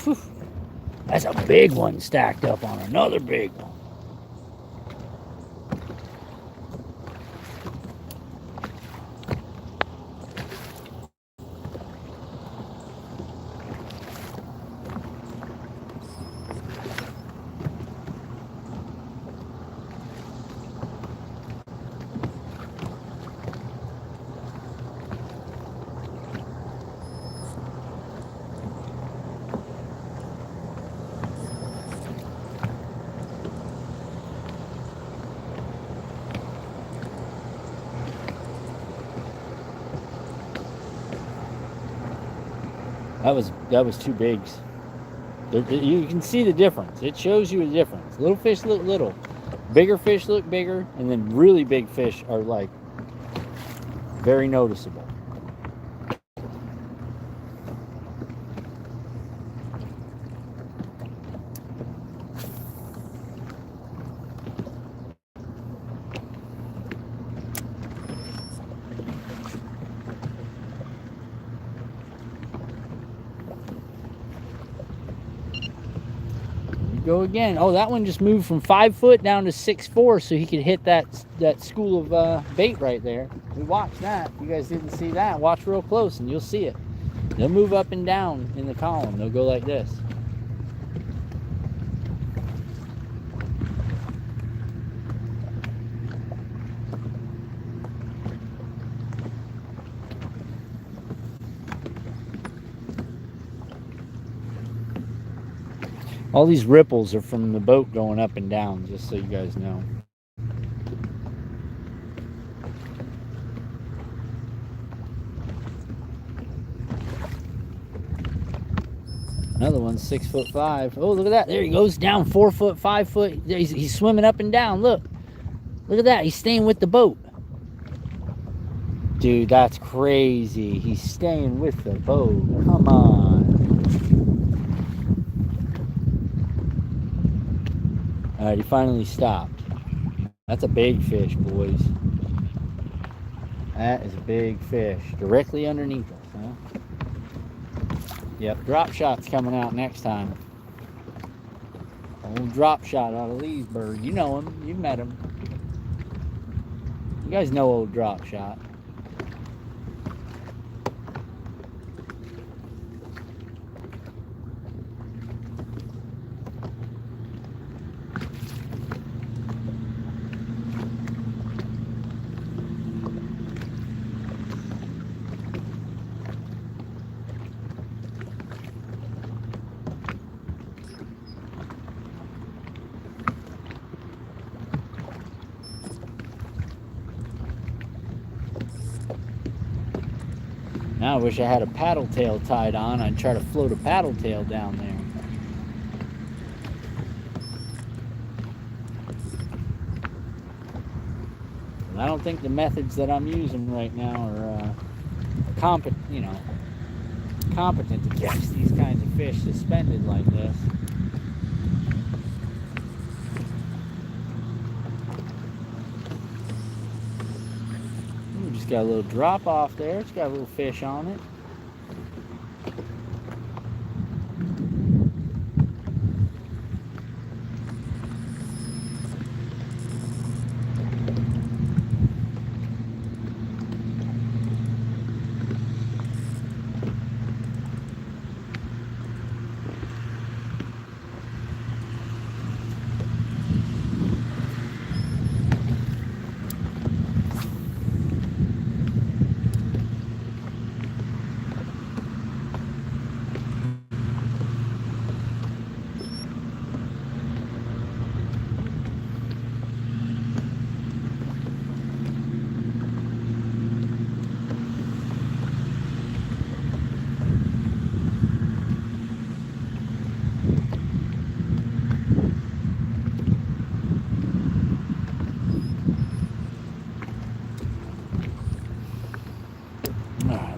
Whew. That's a big one stacked up on another big one. That was two bigs. You can see the difference. It shows you a difference. Little fish look little, bigger fish look bigger, and then really big fish are like very noticeable. Go again. Oh, that one just moved from 5 foot down to 6'4", so he could hit that school of bait right there. We watched that. If you guys didn't see that, watch real close and you'll see it. They'll move up and down in the column. They'll go like this. All these ripples are from the boat going up and down, just so you guys know. Another one's 6'5". Oh, look at that. There he goes down 4 foot, 5 foot. He's swimming up and down. Look. Look at that. He's staying with the boat. Dude, that's crazy. He's staying with the boat. Come on. All right, he finally stopped. That's a big fish, boys. That is a big fish. Directly underneath us, huh? Yep, drop shot's coming out next time. Old drop shot out of Leesburg. You know him. You met him. You guys know old drop shot. Now I wish I had a paddle tail tied on. I'd try to float a paddle tail down there. But I don't think the methods that I'm using right now are competent to catch these kinds of fish suspended like this. Just got a little drop off there. It's got a little fish on it.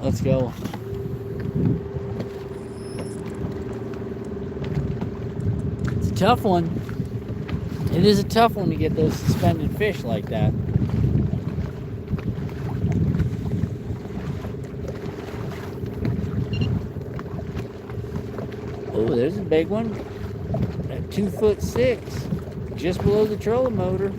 Let's go. It's a tough one. It is a tough one to get those suspended fish like that. Oh, there's a big one. At 2'6", just below the trolling motor.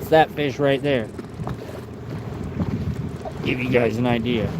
That fish right there. Give you guys an idea.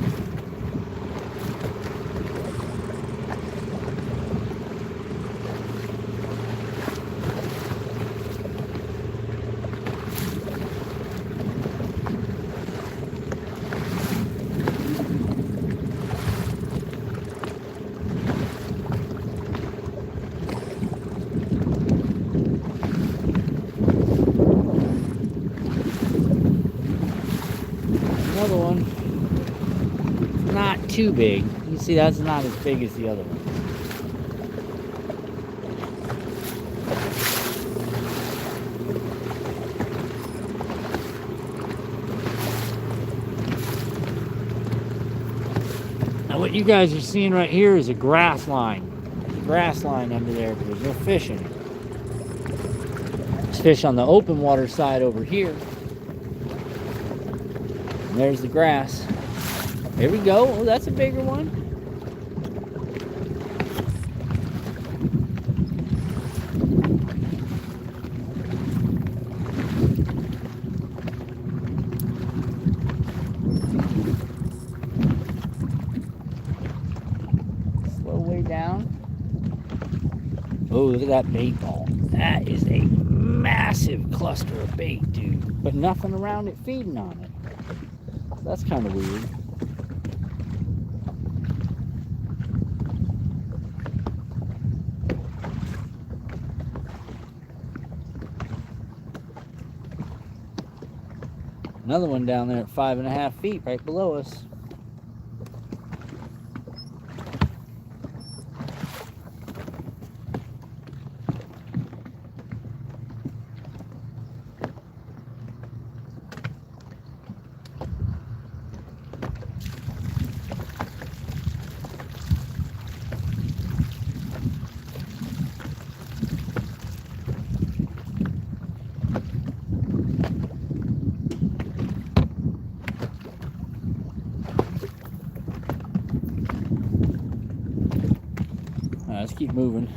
Another one, not too big. You see, that's not as big as the other one. Now what you guys are seeing right here is a grass line. There's a grass line under there, but there's no fish in it. There's fish on the open water side over here. And there's the grass. There we go. Oh, that's a bigger one. Slow way down. Oh, look at that bait ball. That is a massive cluster of bait, dude. But nothing around it feeding on it. That's kind of weird. Another one down there at 5.5 feet right below us. Let's keep moving.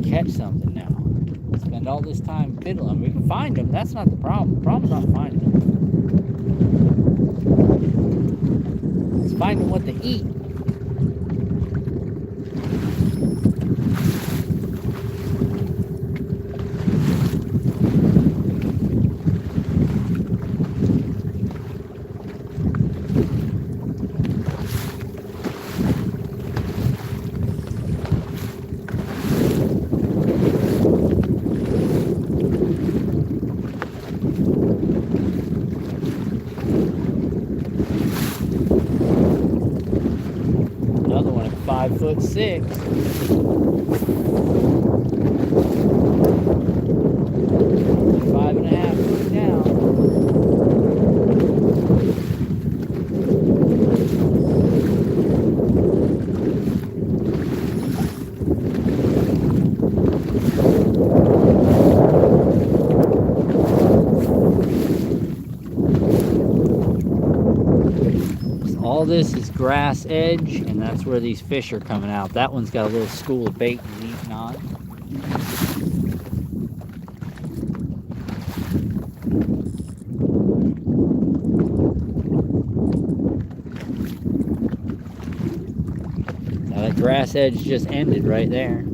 Catch something now. Spend all this time fiddling. We can find them. That's not the problem. The problem's not finding them. It's finding what to eat. Another one at 5'6". 5.5 feet down. All this is grass edge, and that's where these fish are coming out. That one's got a little school of bait he's eating on. Now that grass edge just ended right there.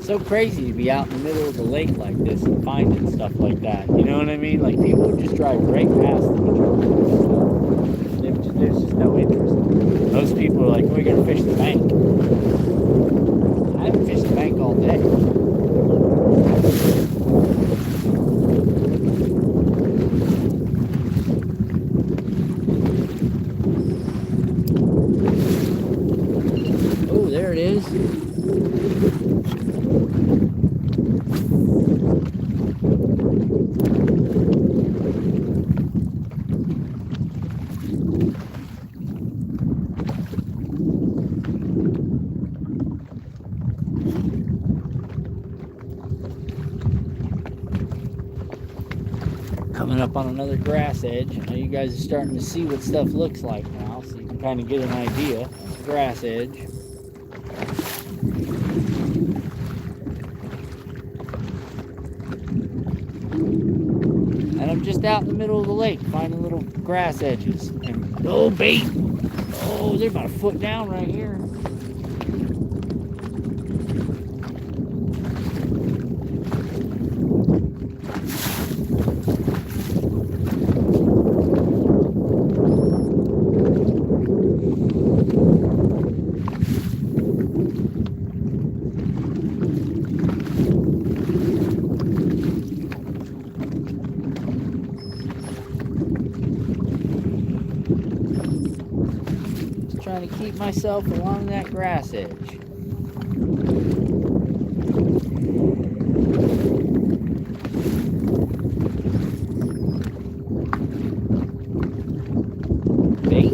So crazy to be out in the middle of the lake like this and finding stuff like that. You know what I mean? Like, people would just drive right past the majority of this stuff. There's just no interest. Most people are like, we're going to fish the bank. I haven't fished the bank all day. Oh, there it is. Coming up on another grass edge. Now you guys are starting to see what stuff looks like now, so you can kind of get an idea. That's the grass edge. And I'm just out in the middle of the lake finding little grass edges. And oh, bait! Oh, they're about a foot down right here. trying to keep myself along that grass edge. Bait.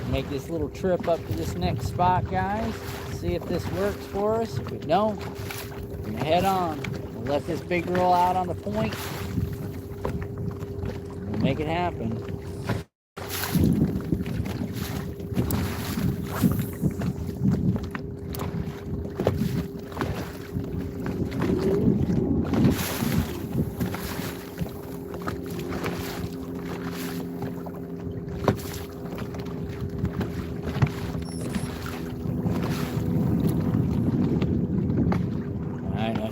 Make this little trip up to this next spot, guys. See if this works for us. If it don't, we're gonna head on. We'll let this big girl out on the point. We'll make it happen.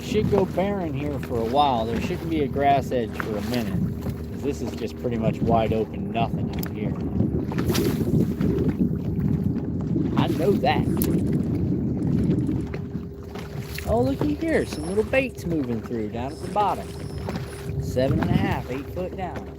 Should go barren here for a while. There shouldn't be a grass edge for a minute, because this is just pretty much wide open nothing out here. I know that. Oh, looky here, some little baits moving through down at the bottom. 7.5, 8 foot down.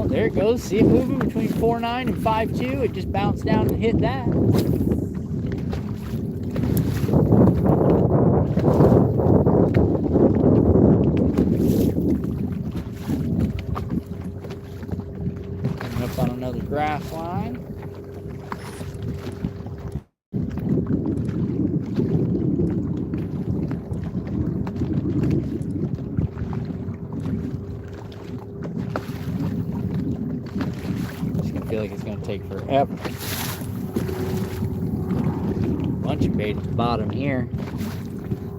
There it goes. See it moving between 4.9 and 5.2. It just bounced down and hit that. Coming up on another grass line. I feel like it's going to take forever. Bunch of bait at the bottom here.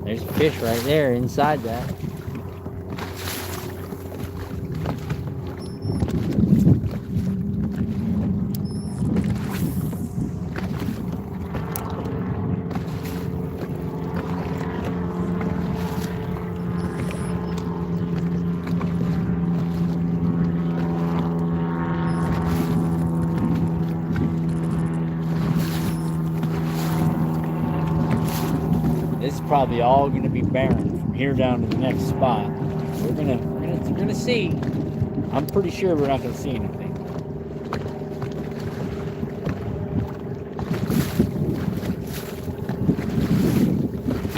There's a fish right there inside that. This is probably all going to be barren from here down to the next spot. We're gonna see. I'm pretty sure we're not going to see anything.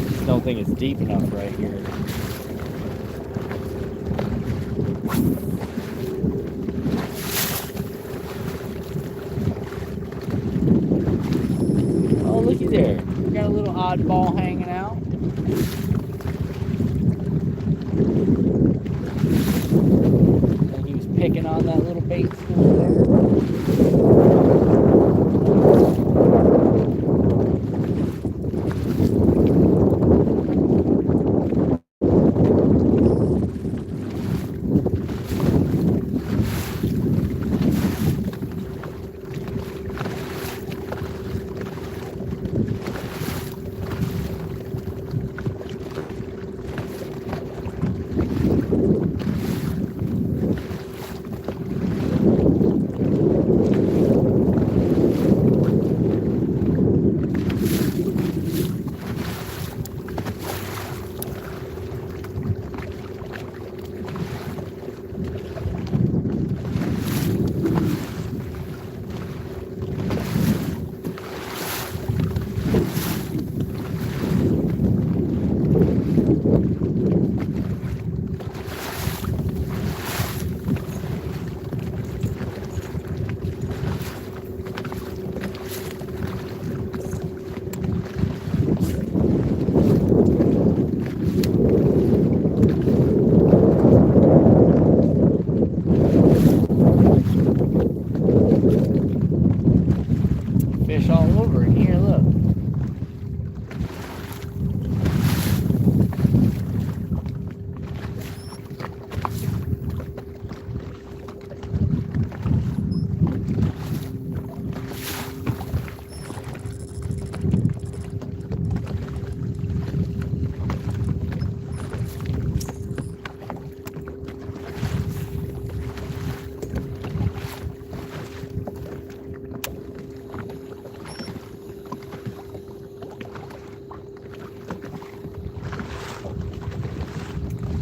Just don't think it's deep enough right here. Oh, looky there. We got a little oddball hanging out. And he was picking on that little bait still there.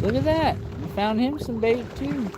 Look at that. We found him some bait too.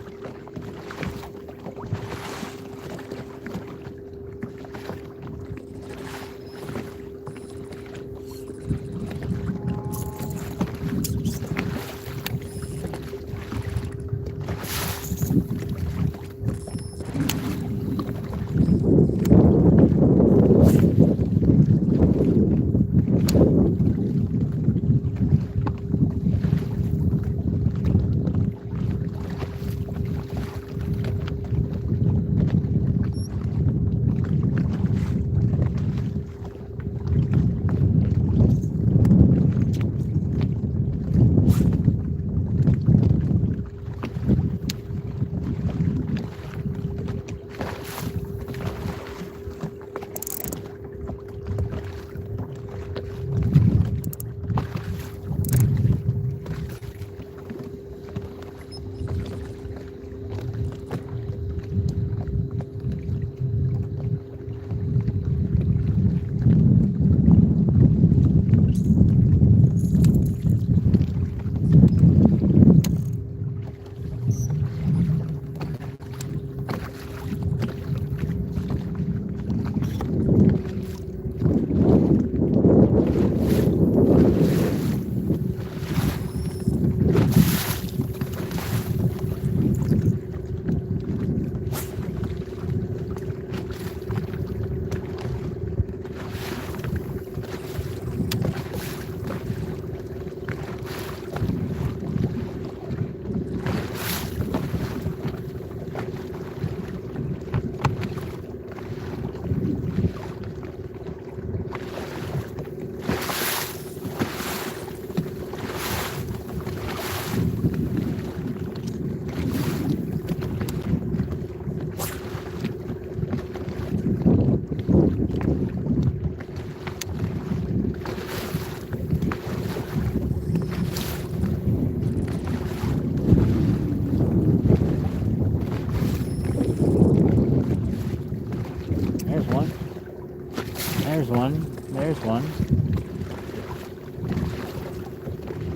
There's one.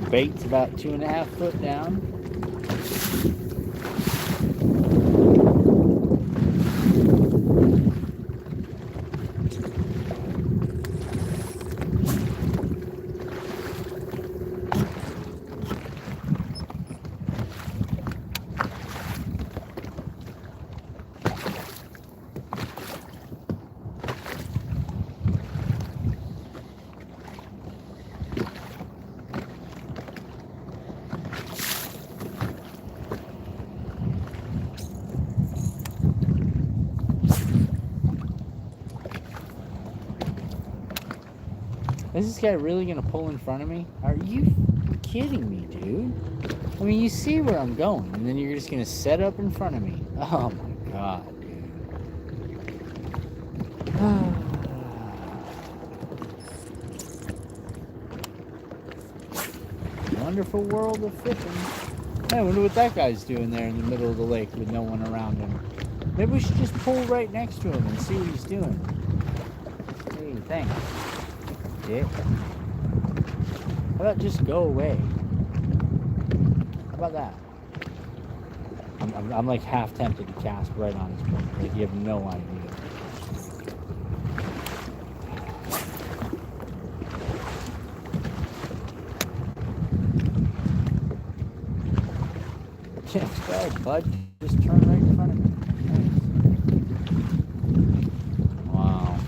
Bait's about 2.5 foot down. Is this guy really gonna pull in front of me? Are you kidding me, dude? I mean, you see where I'm going, and then you're just gonna set up in front of me. Oh my god, dude. Wonderful world of fishing. Hey, I wonder what that guy's doing there in the middle of the lake with no one around him. Maybe we should just pull right next to him and see what he's doing. Hey, thanks. Dick. How about just go away? How about that? I'm like half tempted to cast right on his boat. Like, you have no idea. Just go ahead, bud. Just turn right in front of me. Wow.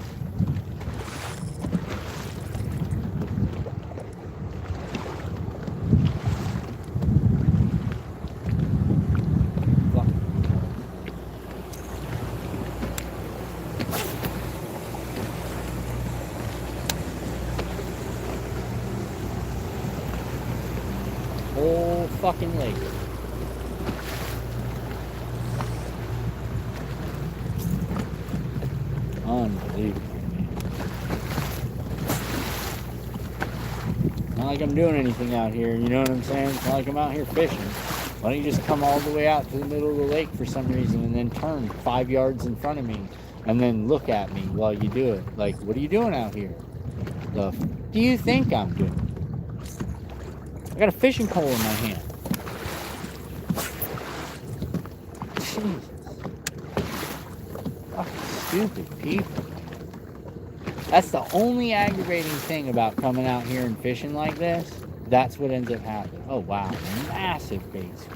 Whole fucking lake. Unbelievable, man. Not like I'm doing anything out here, you know what I'm saying? It's not like I'm out here fishing. Why don't you just come all the way out to the middle of the lake for some reason and then turn 5 yards in front of me and then look at me while you do it? Like, what are you doing out here? The f do you think I'm doing? I got a fishing pole in my hand. Jesus. Fucking stupid people. That's the only aggravating thing about coming out here and fishing like this. That's what ends up happening. Oh, wow. Massive bait squeeze.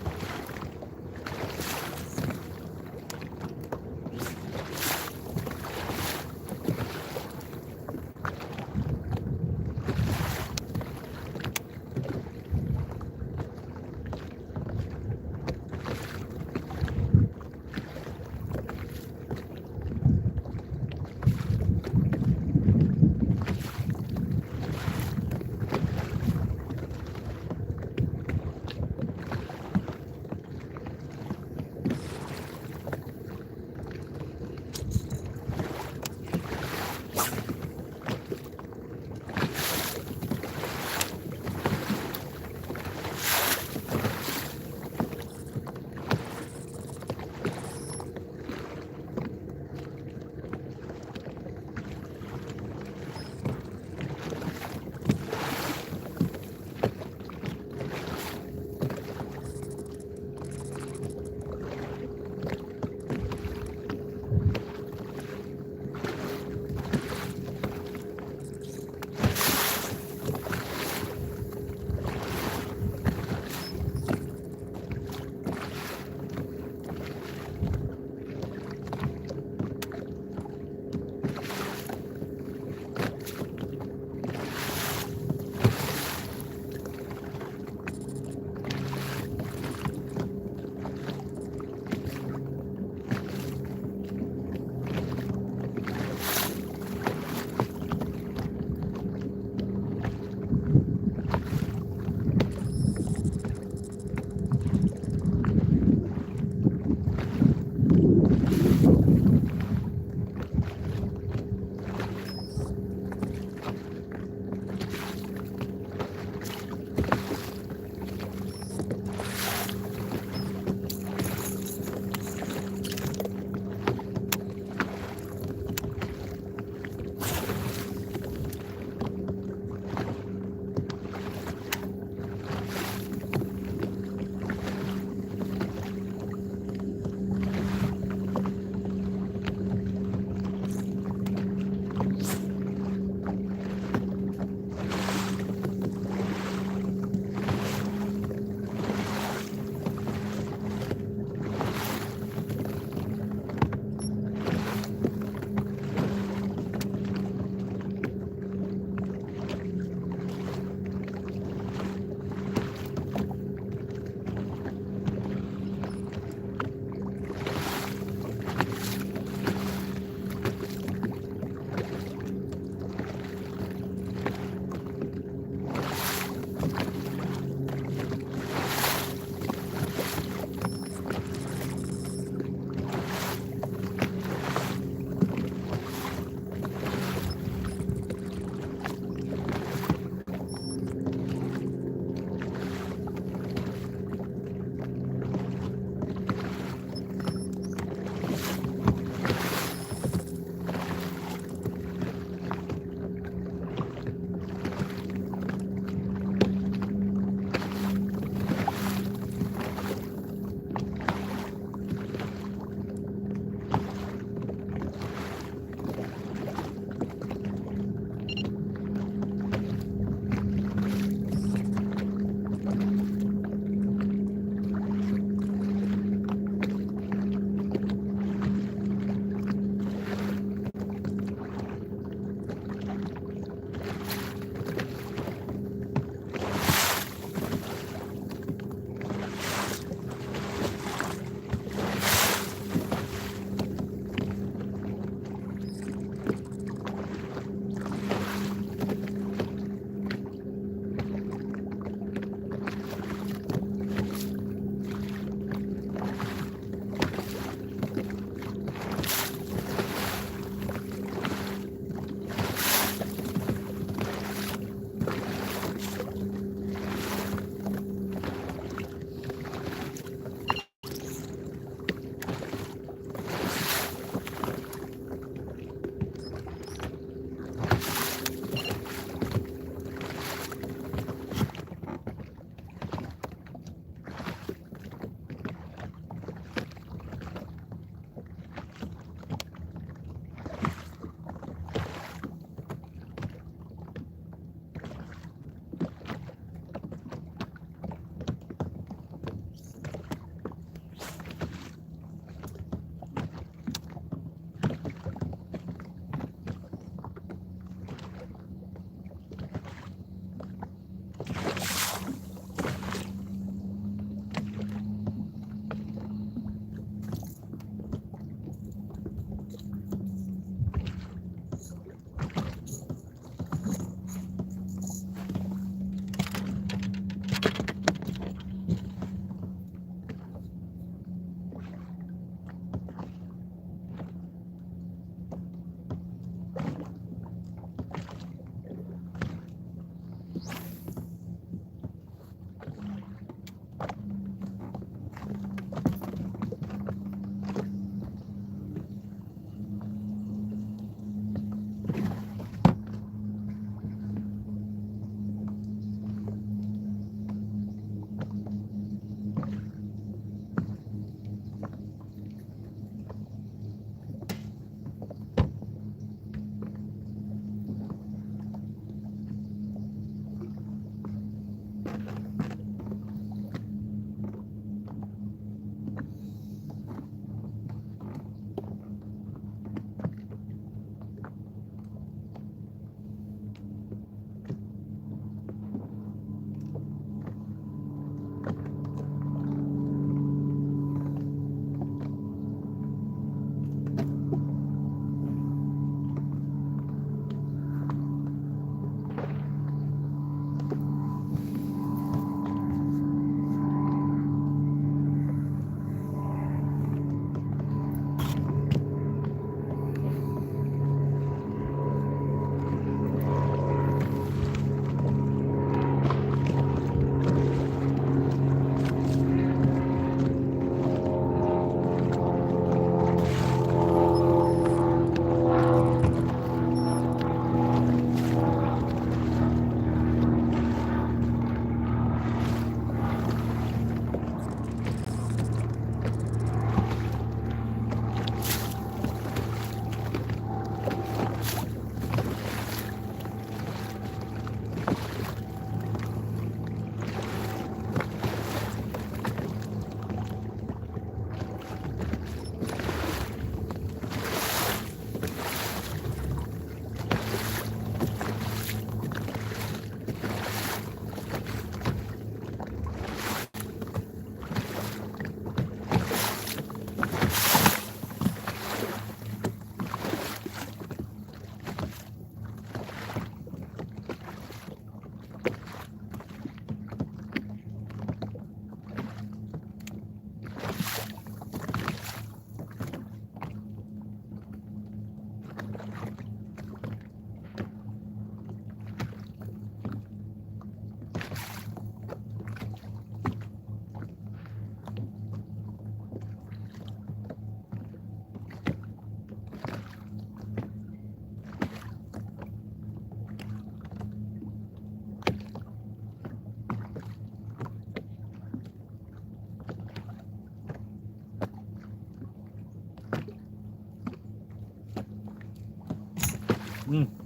Mm.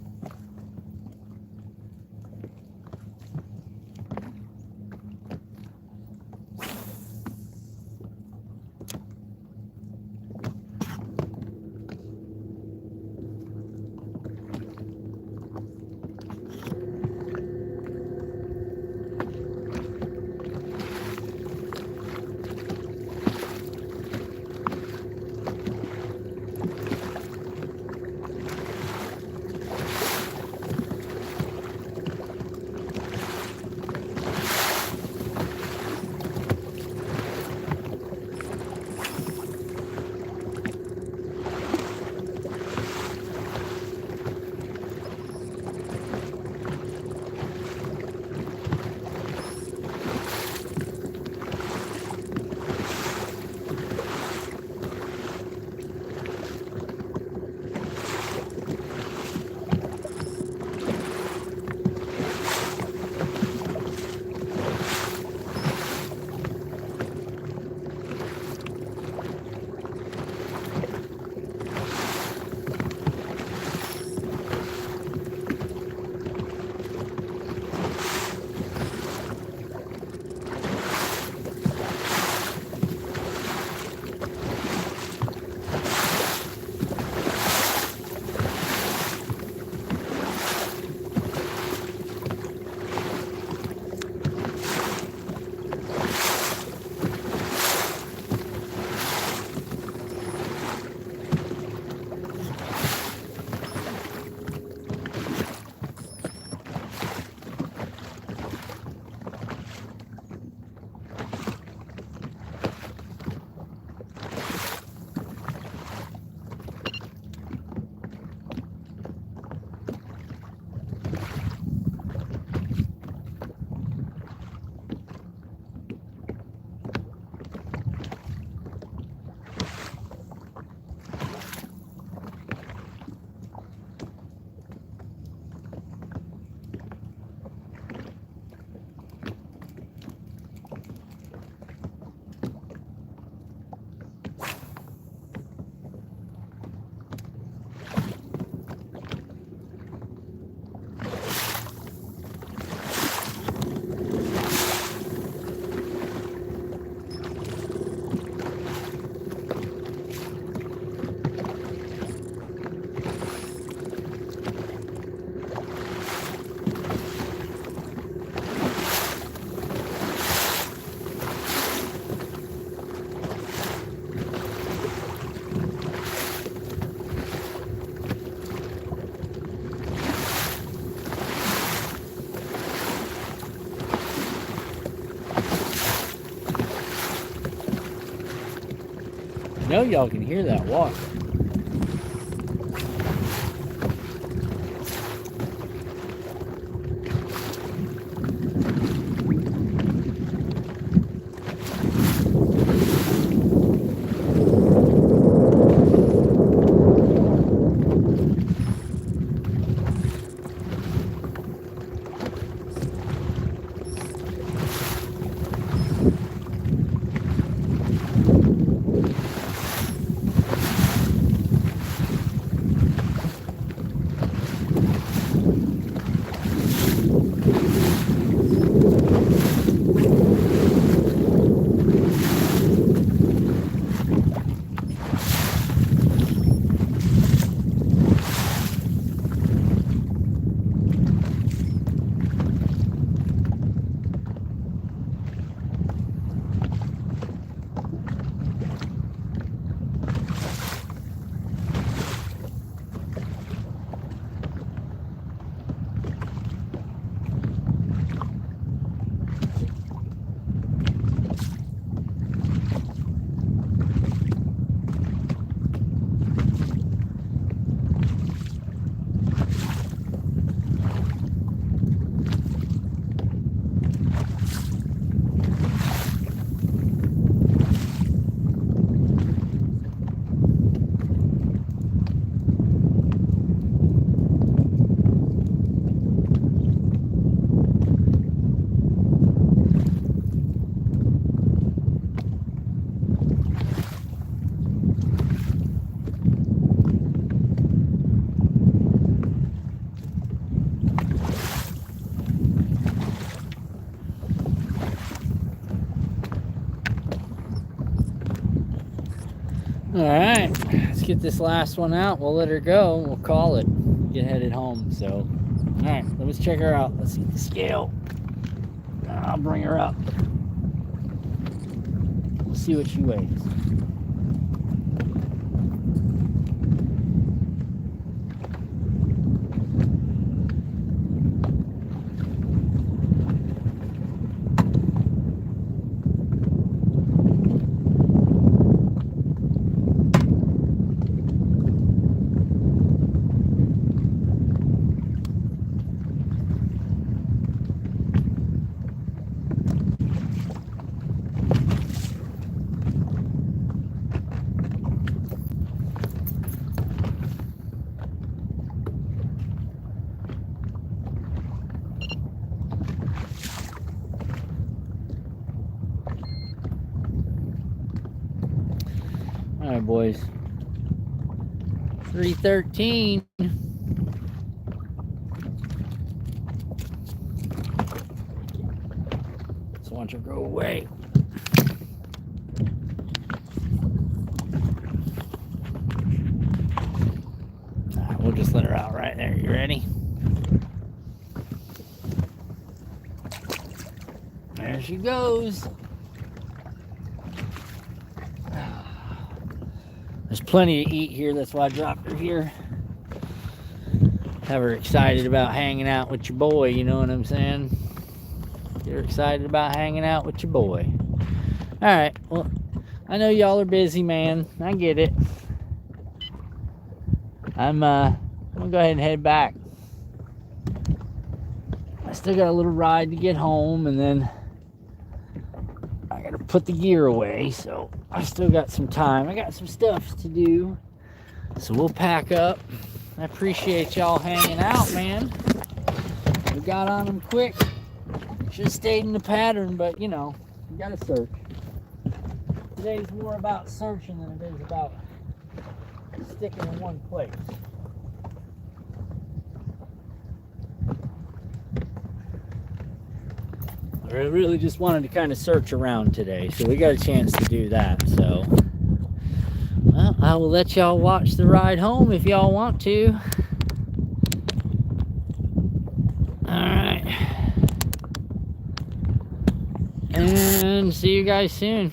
I know y'all can hear that water. right, let's get this last one out. We'll let her go. We'll call it. Get headed home. So, all right, let's check her out. Let's see the scale. I'll bring her up. We'll see what she weighs. All right, boys. 313. So why don't you go away? We'll just let her out right there. You ready? There she goes. There's plenty to eat here. That's why I dropped her here. Have her excited about hanging out with your boy. You know what I'm saying? Get her excited about hanging out with your boy. All right. Well, I know y'all are busy, man. I get it. I'm gonna go ahead and head back. I still got a little ride to get home, and then I gotta put the gear away, so I still got some time. I got some stuff to do, so we'll pack up. I appreciate y'all hanging out, man. We got on them quick. Should have stayed in the pattern, but you know, you gotta search. Today's more about searching than it is about sticking in one place. I really just wanted to kind of search around today, so we got a chance to do that. So, well, I will let y'all watch the ride home if y'all want to. Alright. And see you guys soon.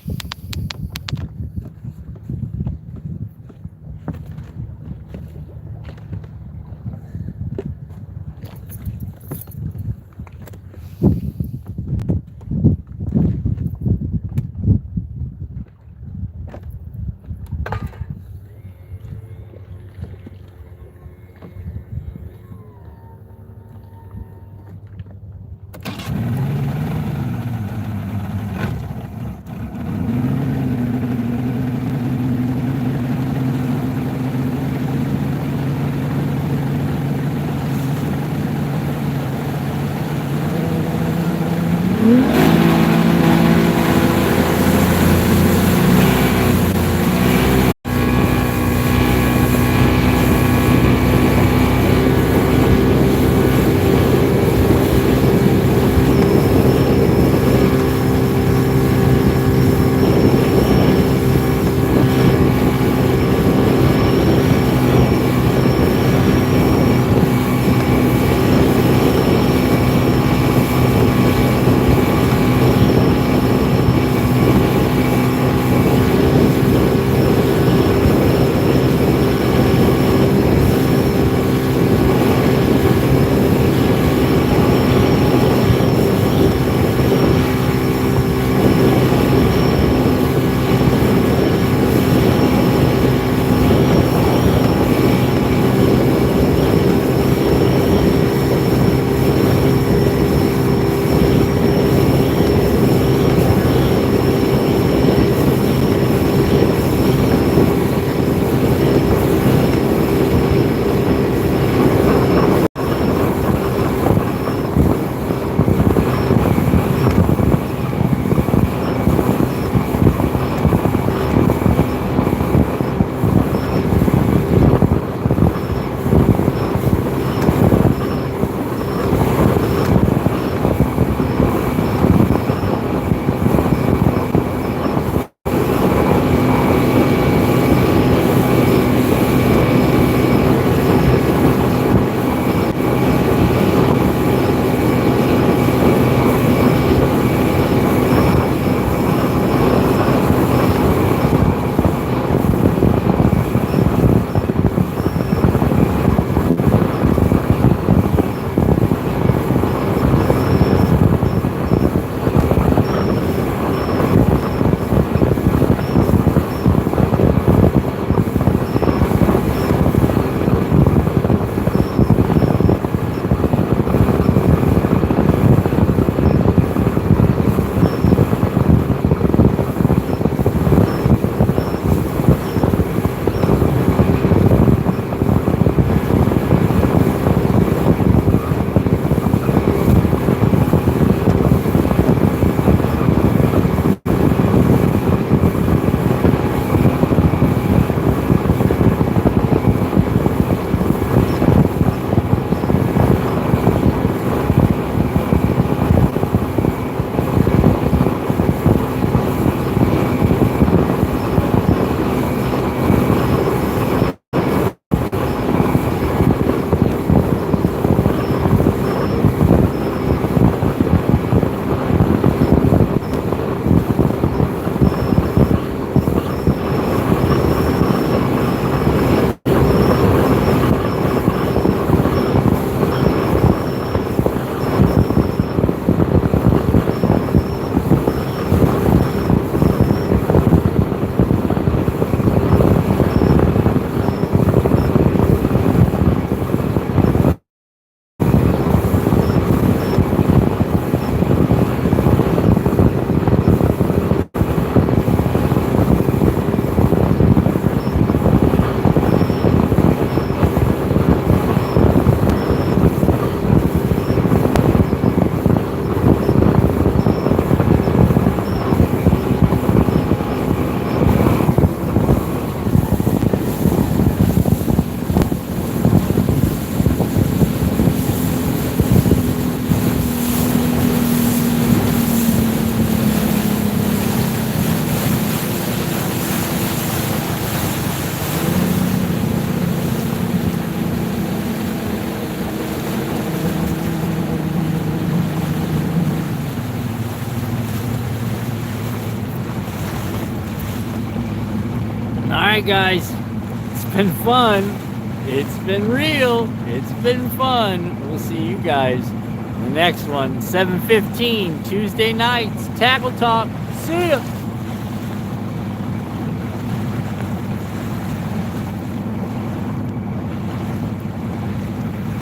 right, guys. It's been fun. It's been real. It's been fun. We'll see you guys in the next one. 7:15 Tuesday nights. Tackle Talk. See ya.